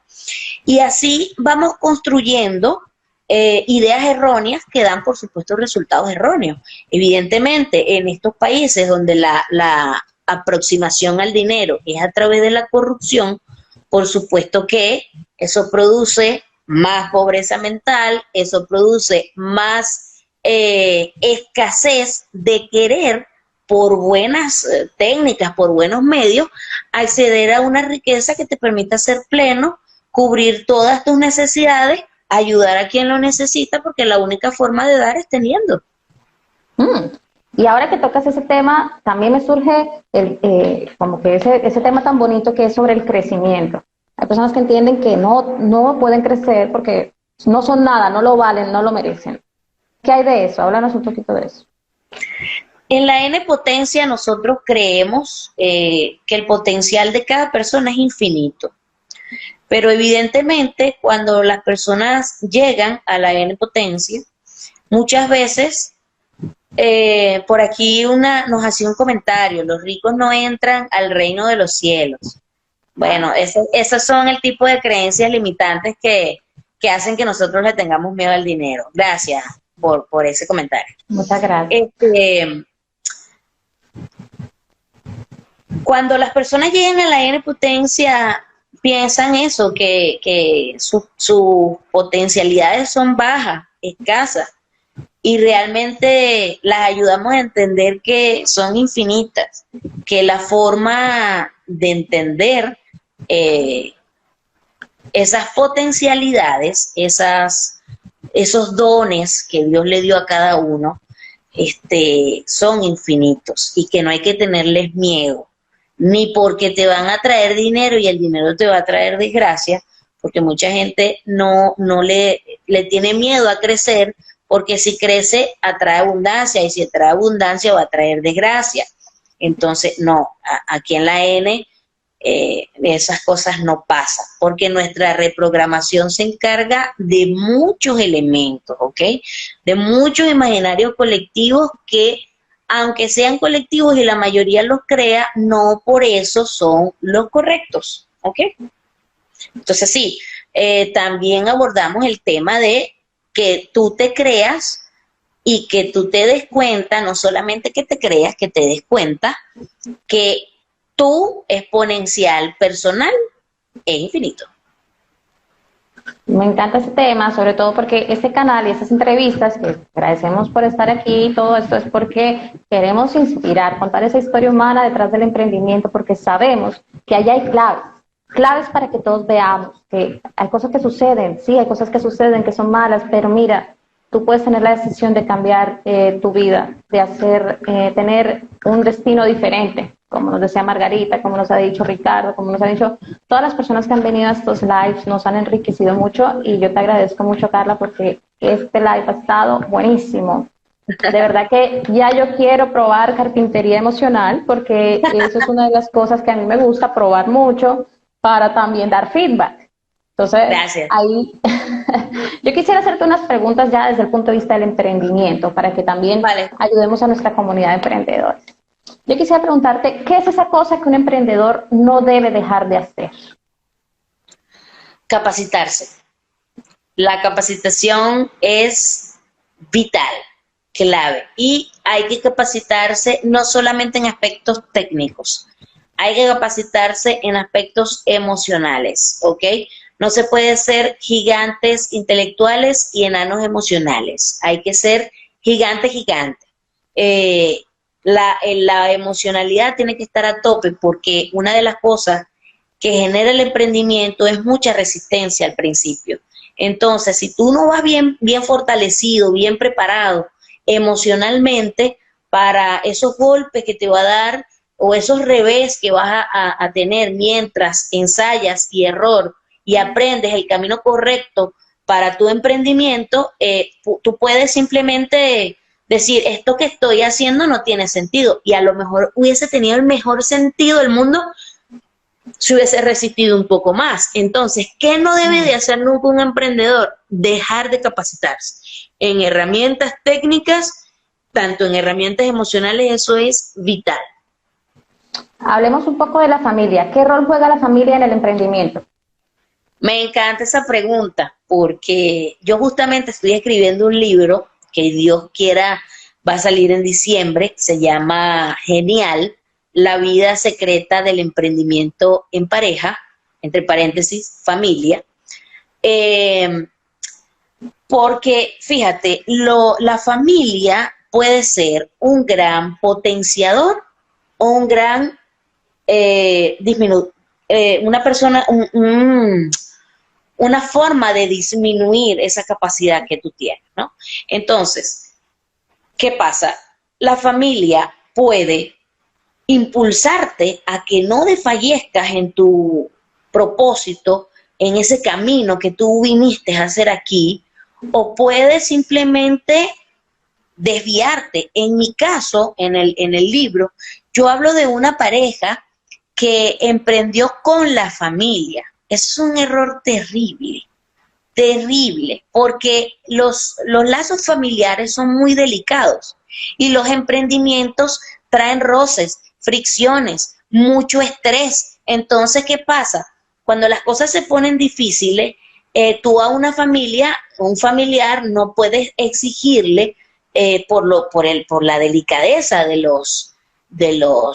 Y así vamos construyendo ideas erróneas que dan, por supuesto, resultados erróneos. Evidentemente, en estos países donde la aproximación al dinero es a través de la corrupción, por supuesto que eso produce más pobreza mental, eso produce más escasez de querer, por buenas técnicas, por buenos medios, acceder a una riqueza que te permita ser pleno, cubrir todas tus necesidades, ayudar a quien lo necesita, porque la única forma de dar es teniendo. Y ahora que tocas ese tema, también me surge como que ese tema tan bonito que es sobre el crecimiento. Hay personas que entienden que no pueden crecer porque no son nada, no lo valen, no lo merecen. ¿Qué hay de eso? Háblanos un poquito de eso. En la N potencia nosotros creemos que el potencial de cada persona es infinito. Pero evidentemente cuando las personas llegan a la N potencia, muchas veces, por aquí nos hacía un comentario, los ricos no entran al reino de los cielos. Bueno, esos son el tipo de creencias limitantes que hacen que nosotros le tengamos miedo al dinero. Gracias por ese comentario. Muchas gracias. Cuando las personas llegan a la N potencia, piensan eso, que sus potencialidades son bajas, escasas, y realmente las ayudamos a entender que son infinitas, que la forma de entender esas potencialidades, esos dones que Dios le dio a cada uno, son infinitos y que no hay que tenerles miedo, ni porque te van a traer dinero y el dinero te va a traer desgracia, porque mucha gente no le tiene miedo a crecer, porque si crece atrae abundancia y si atrae abundancia va a traer desgracia. Entonces, no, aquí en la N esas cosas no pasan, porque nuestra reprogramación se encarga de muchos elementos, ¿ok? De muchos imaginarios colectivos que, aunque sean colectivos y la mayoría los crea, no por eso son los correctos, ¿ok? Entonces sí, también abordamos el tema de que tú te creas y que tú te des cuenta, no solamente que te creas, que te des cuenta que tu exponencial personal es infinito. Me encanta ese tema, sobre todo porque este canal y estas entrevistas, que agradecemos por estar aquí, todo esto es porque queremos inspirar, contar esa historia humana detrás del emprendimiento, porque sabemos que allá hay claves para que todos veamos que hay cosas que suceden, sí, hay cosas que suceden que son malas, pero mira, tú puedes tener la decisión de cambiar tu vida, de hacer, tener un destino diferente, como nos decía Margarita, como nos ha dicho Ricardo, como nos han dicho todas las personas que han venido a estos lives, nos han enriquecido mucho y yo te agradezco mucho, Carla, porque este live ha estado buenísimo. De verdad que ya yo quiero probar carpintería emocional, porque eso es una de las cosas que a mí me gusta probar mucho para también dar feedback. Entonces, gracias. Ahí yo quisiera hacerte unas preguntas ya desde el punto de vista del emprendimiento, para que también ayudemos a nuestra comunidad de emprendedores. Yo quisiera preguntarte, ¿qué es esa cosa que un emprendedor no debe dejar de hacer? Capacitarse. La capacitación es vital, clave, y hay que capacitarse no solamente en aspectos técnicos, hay que capacitarse en aspectos emocionales, ¿ok? No se puede ser gigantes intelectuales y enanos emocionales. Hay que ser gigante. La emocionalidad tiene que estar a tope, porque una de las cosas que genera el emprendimiento es mucha resistencia al principio. Entonces, si tú no vas bien fortalecido, bien preparado emocionalmente para esos golpes que te va a dar o esos revés que vas a tener mientras ensayas y error y aprendes el camino correcto para tu emprendimiento, tú puedes simplemente decir, esto que estoy haciendo no tiene sentido, y a lo mejor hubiese tenido el mejor sentido del mundo si hubiese resistido un poco más. Entonces, ¿qué no debe de hacer nunca un emprendedor? Dejar de capacitarse en herramientas técnicas, tanto en herramientas emocionales. Eso es vital. Hablemos un poco de la familia. ¿Qué rol juega la familia en el emprendimiento? Me encanta esa pregunta, porque yo justamente estoy escribiendo un libro que Dios quiera va a salir en diciembre. Se llama Genial, la vida secreta del emprendimiento en pareja, entre paréntesis, familia. Porque, fíjate, la familia puede ser un gran potenciador o un gran una forma de disminuir esa capacidad que tú tienes, ¿no? Entonces, ¿qué pasa? La familia puede impulsarte a que no desfallezcas en tu propósito, en ese camino que tú viniste a hacer aquí, o puede simplemente desviarte. En mi caso, en el libro, yo hablo de una pareja que emprendió con la familia. Es un error terrible, porque los lazos familiares son muy delicados y los emprendimientos traen roces, fricciones, mucho estrés. Entonces, ¿qué pasa? Cuando las cosas se ponen difíciles, tú a una familia, un familiar, no puedes exigirle por la delicadeza de los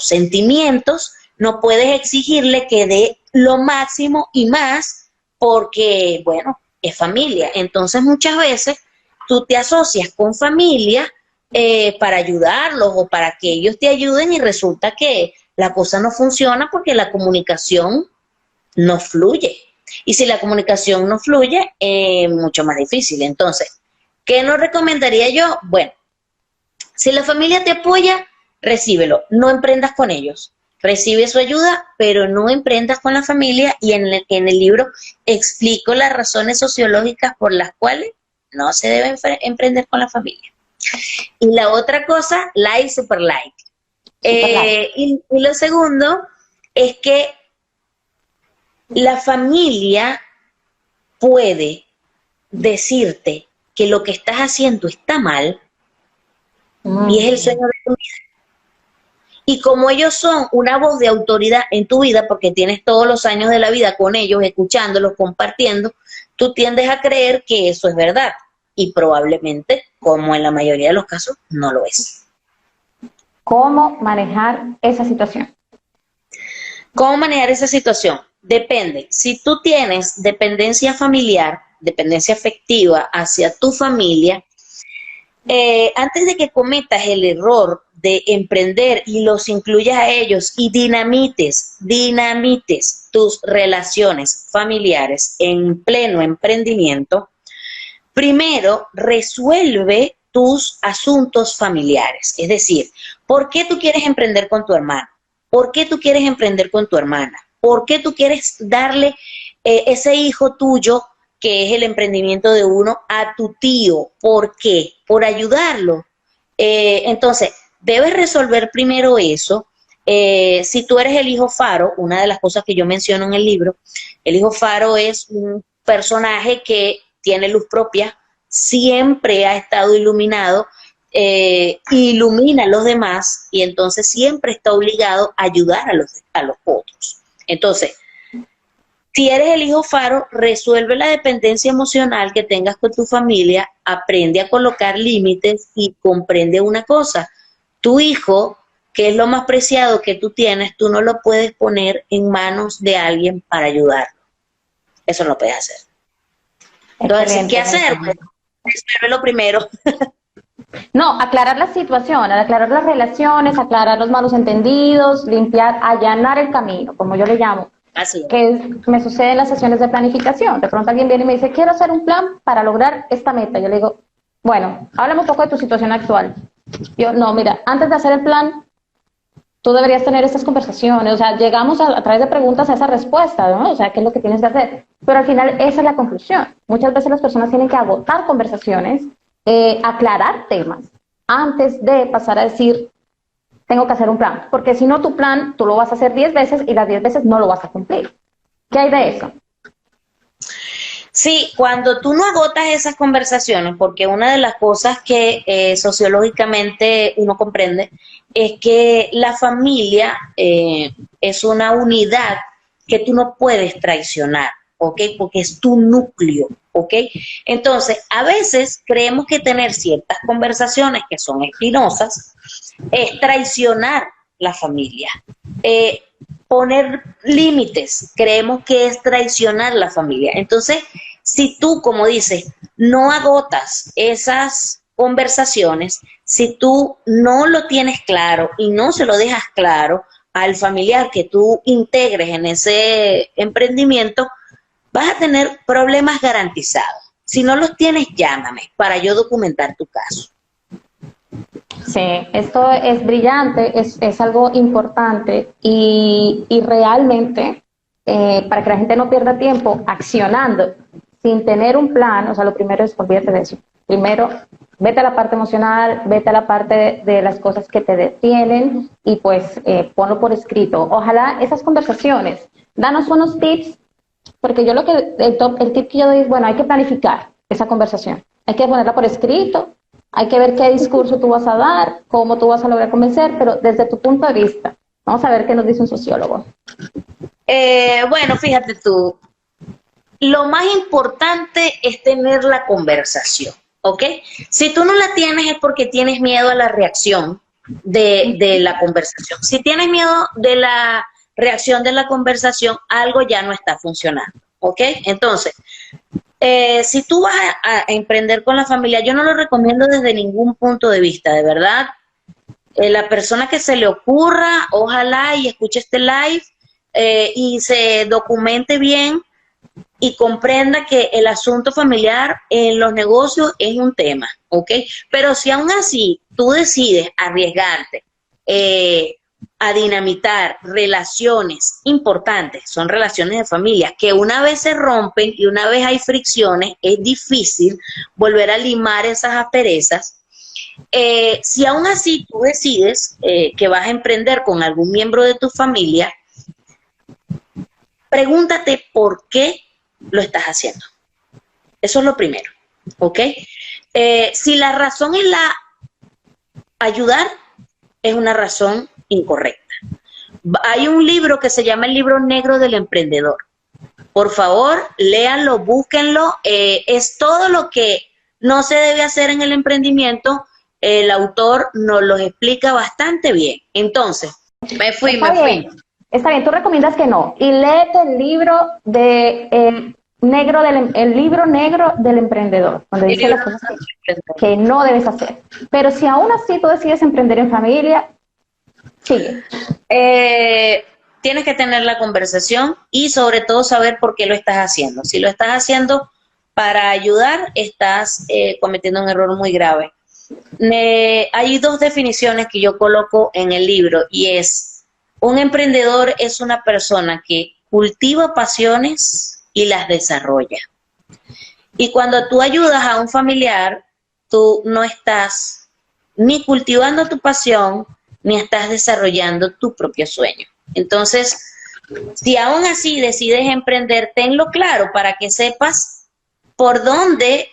sentimientos, no puedes exigirle que dé lo máximo y más, porque, bueno, es familia. Entonces, muchas veces tú te asocias con familia para ayudarlos o para que ellos te ayuden, y resulta que la cosa no funciona porque la comunicación no fluye. Y si la comunicación no fluye, mucho más difícil. Entonces, ¿qué nos recomendaría yo? Bueno, Si la familia te apoya, recíbelo, no emprendas con ellos. Recibe su ayuda, pero no emprendas con la familia, y en el libro explico las razones sociológicas por las cuales no se debe emprender con la familia. Y la otra cosa, like, super like. Y lo segundo es que la familia puede decirte que lo que estás haciendo está mal, y es el sueño de tu vida. Y como ellos son una voz de autoridad en tu vida, porque tienes todos los años de la vida con ellos, escuchándolos, compartiendo, tú tiendes a creer que eso es verdad. Y probablemente, como en la mayoría de los casos, no lo es. ¿Cómo manejar esa situación? ¿Cómo manejar esa situación? Depende. Si tú tienes dependencia familiar, dependencia afectiva hacia tu familia, antes de que cometas el error de emprender y los incluyas a ellos y dinamites tus relaciones familiares en pleno emprendimiento, primero resuelve tus asuntos familiares. Es decir, ¿por qué tú quieres emprender con tu hermano? ¿Por qué tú quieres emprender con tu hermana? ¿Por qué tú quieres darle ese hijo tuyo, que es el emprendimiento de uno, a tu tío? ¿Por qué? Por ayudarlo. Entonces, debes resolver primero eso. Si tú eres el hijo faro, una de las cosas que yo menciono en el libro, el hijo faro es un personaje que tiene luz propia, siempre ha estado iluminado, ilumina a los demás, y entonces siempre está obligado a ayudar a los otros. Entonces, si eres el hijo faro, resuelve la dependencia emocional que tengas con tu familia, aprende a colocar límites y comprende una cosa: tu hijo, que es lo más preciado que tú tienes, tú no lo puedes poner en manos de alguien para ayudarlo. Eso no lo puedes hacer. Entonces, ¿qué hacer? Resuélvelo primero. No, aclarar la situación, aclarar las relaciones, aclarar los malos entendidos, limpiar, allanar el camino, como yo le llamo. Así es. Que me sucede en las sesiones de planificación. De pronto alguien viene y me dice, quiero hacer un plan para lograr esta meta. Yo le digo, bueno, háblame un poco de tu situación actual. Yo, no, mira, antes de hacer el plan, tú deberías tener estas conversaciones. O sea, llegamos a través de preguntas a esa respuesta, ¿no? O sea, ¿qué es lo que tienes que hacer? Pero al final esa es la conclusión. Muchas veces las personas tienen que agotar conversaciones, aclarar temas, antes de pasar a decir, tengo que hacer un plan. Porque si no, tu plan, tú lo vas a hacer 10 veces y las 10 veces no lo vas a cumplir. ¿Qué hay de eso? Sí, cuando tú no agotas esas conversaciones, porque una de las cosas que sociológicamente uno comprende es que la familia es una unidad que tú no puedes traicionar, ¿ok? Porque es tu núcleo, ¿ok? Entonces, a veces creemos que tener ciertas conversaciones que son espinosas es traicionar la familia. Poner límites, creemos que es traicionar la familia. Entonces, si tú, como dices, no agotas esas conversaciones, si tú no lo tienes claro y no se lo dejas claro al familiar que tú integres en ese emprendimiento, vas a tener problemas garantizados. Si no los tienes, llámame para yo documentar tu caso. Sí, esto es brillante, es algo importante y realmente, para que la gente no pierda tiempo accionando sin tener un plan, o sea, lo primero es olvídate de eso. Primero, vete a la parte emocional, vete a la parte de las cosas que te detienen y pues ponlo por escrito. Ojalá esas conversaciones, danos unos tips, porque yo el tip que yo doy es, bueno, hay que planificar esa conversación, hay que ponerla por escrito. Hay que ver qué discurso tú vas a dar, cómo tú vas a lograr convencer, pero desde tu punto de vista. Vamos a ver qué nos dice un sociólogo. Bueno, fíjate tú, lo más importante es tener la conversación, ¿ok? Si tú no la tienes es porque tienes miedo a la reacción de la conversación. Si tienes miedo de la reacción de la conversación, algo ya no está funcionando, ¿ok? Entonces, si tú vas a emprender con la familia, yo no lo recomiendo desde ningún punto de vista, de verdad. La persona que se le ocurra, ojalá y escuche este live y se documente bien y comprenda que el asunto familiar en los negocios es un tema, ¿ok? Pero si aún así tú decides arriesgarte a dinamitar relaciones importantes, son relaciones de familia, que una vez se rompen y una vez hay fricciones, es difícil volver a limar esas asperezas. Si aún así tú decides que vas a emprender con algún miembro de tu familia, pregúntate por qué lo estás haciendo. Eso es lo primero, ¿ok? Si la razón es la ayudar, es una razón incorrecta. Hay un libro que se llama el libro negro del emprendedor. Por favor, léanlo, búsquenlo. Es todo lo que no se debe hacer en el emprendimiento. El autor nos lo explica bastante bien. Entonces, me fui. Está bien, tú recomiendas que no. Y léete el libro de el libro negro del emprendedor, donde dice las cosas que no debes hacer. Pero si aún así tú decides emprender en familia, sigue. Tienes que tener la conversación y sobre todo saber por qué lo estás haciendo. Si lo estás haciendo para ayudar, estás cometiendo un error muy grave. Hay dos definiciones que yo coloco en el libro y es: un emprendedor es una persona que cultiva pasiones y las desarrolla. Y cuando tú ayudas a un familiar, tú no estás ni cultivando tu pasión, ni estás desarrollando tu propio sueño. Entonces, si aún así decides emprender, tenlo claro para que sepas por dónde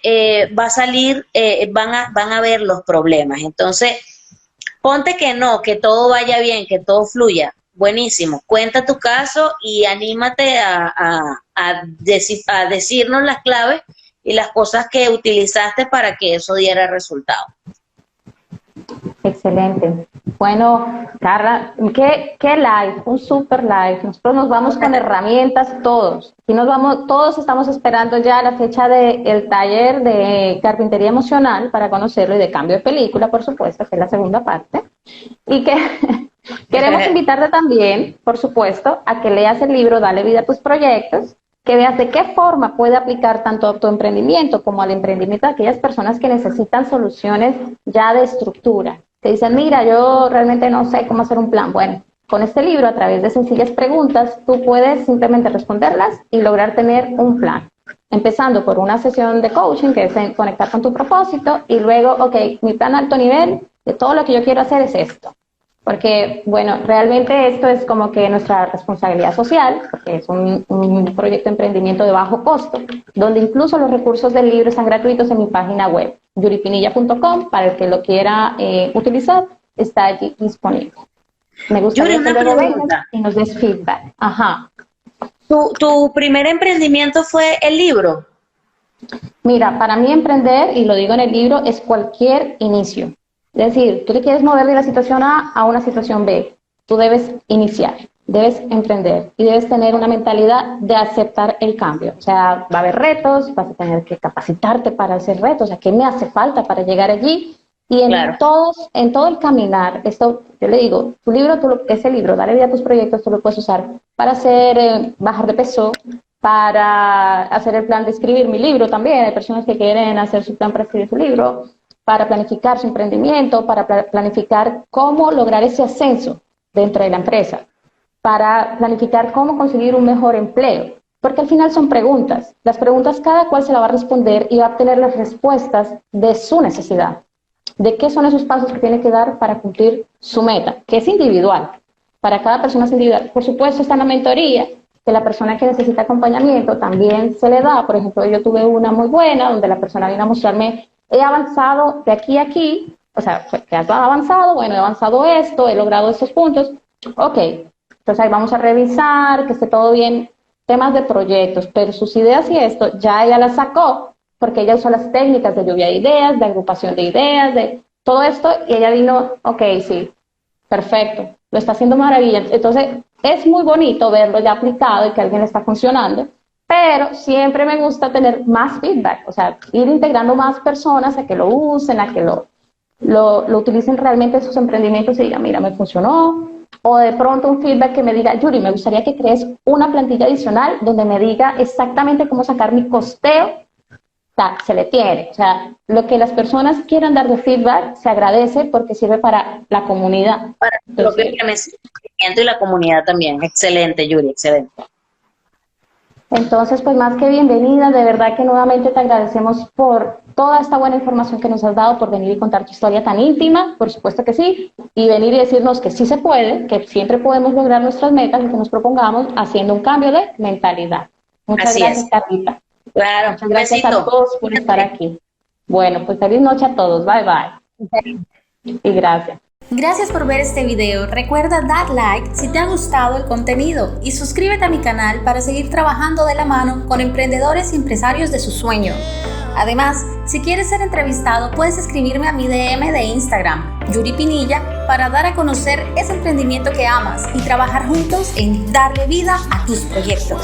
va a salir, van a ver los problemas. Entonces, ponte que no, que todo vaya bien, que todo fluya. Buenísimo, cuenta tu caso y anímate a decirnos las claves y las cosas que utilizaste para que eso diera resultado. Excelente. Bueno, Carla, qué live, un super live. Nosotros nos vamos con herramientas todos. Y todos estamos esperando ya la fecha del taller de carpintería emocional para conocerlo y de cambio de película, por supuesto, que es la segunda parte. Y que queremos invitarte también, por supuesto, a que leas el libro Dale vida a tus proyectos, que veas de qué forma puede aplicar tanto a tu emprendimiento como al emprendimiento de aquellas personas que necesitan soluciones ya de estructura, que dicen, mira, yo realmente no sé cómo hacer un plan. Bueno, con este libro, a través de sencillas preguntas, tú puedes simplemente responderlas y lograr tener un plan. Empezando por una sesión de coaching, que es conectar con tu propósito, y luego, ok, mi plan alto nivel de todo lo que yo quiero hacer es esto. Porque, bueno, realmente esto es como que nuestra responsabilidad social, porque es un proyecto de emprendimiento de bajo costo, donde incluso los recursos del libro están gratuitos en mi página web, yuripinilla.com, para el que lo quiera utilizar, está allí disponible. Me gustaría que luego vengas y nos des feedback. Ajá. ¿Tu primer emprendimiento fue el libro? Mira, para mí emprender, y lo digo en el libro, es cualquier inicio. Es decir, tú te quieres mover de la situación A a una situación B. Tú debes iniciar, debes emprender y debes tener una mentalidad de aceptar el cambio. O sea, va a haber retos, vas a tener que capacitarte para hacer retos. O sea, ¿qué me hace falta para llegar allí? Y en todo el caminar, esto, yo le digo, tu libro, ese libro, Dale vida a tus proyectos, tú lo puedes usar para hacer, bajar de peso, para hacer el plan de escribir mi libro también. Hay personas que quieren hacer su plan para escribir su libro, para planificar su emprendimiento, para planificar cómo lograr ese ascenso dentro de la empresa, para planificar cómo conseguir un mejor empleo, porque al final son preguntas. Las preguntas cada cual se la va a responder y va a obtener las respuestas de su necesidad, de qué son esos pasos que tiene que dar para cumplir su meta, que es individual. Para cada persona es individual. Por supuesto está en la mentoría, que la persona que necesita acompañamiento también se le da. Por ejemplo, yo tuve una muy buena donde la persona vino a mostrarme: he avanzado de aquí a aquí, o sea, que has avanzado, bueno, he avanzado esto, he logrado estos puntos. Ok, entonces ahí vamos a revisar, que esté todo bien, temas de proyectos, pero sus ideas y esto, ya ella las sacó, porque ella usó las técnicas de lluvia de ideas, de agrupación de ideas, de todo esto, y ella vino, ok, sí, perfecto, lo está haciendo maravilla. Entonces, es muy bonito verlo ya aplicado y que a alguien le está funcionando, pero siempre me gusta tener más feedback, o sea, ir integrando más personas a que lo usen, a que lo utilicen realmente en sus emprendimientos y digan, mira, me funcionó. O de pronto un feedback que me diga, Yuri, me gustaría que crees una plantilla adicional donde me diga exactamente cómo sacar mi costeo se le tiene. O sea, lo que las personas quieran dar de feedback se agradece porque sirve para la comunidad. Para el propio crecimiento y la comunidad también. Excelente, Yuri, excelente. Entonces, pues más que bienvenida, de verdad que nuevamente te agradecemos por toda esta buena información que nos has dado, por venir y contar tu historia tan íntima, por supuesto que sí, y venir y decirnos que sí se puede, que siempre podemos lograr nuestras metas y que nos propongamos haciendo un cambio de mentalidad. Muchas gracias, Carlita. Claro, muchas gracias a todos por estar aquí. Bueno, pues feliz noche a todos. Bye, bye. Y gracias. Gracias por ver este video. Recuerda dar like si te ha gustado el contenido y suscríbete a mi canal para seguir trabajando de la mano con emprendedores y empresarios de su sueño. Además, si quieres ser entrevistado, puedes escribirme a mi DM de Instagram, Yuri Pinilla, para dar a conocer ese emprendimiento que amas y trabajar juntos en darle vida a tus proyectos.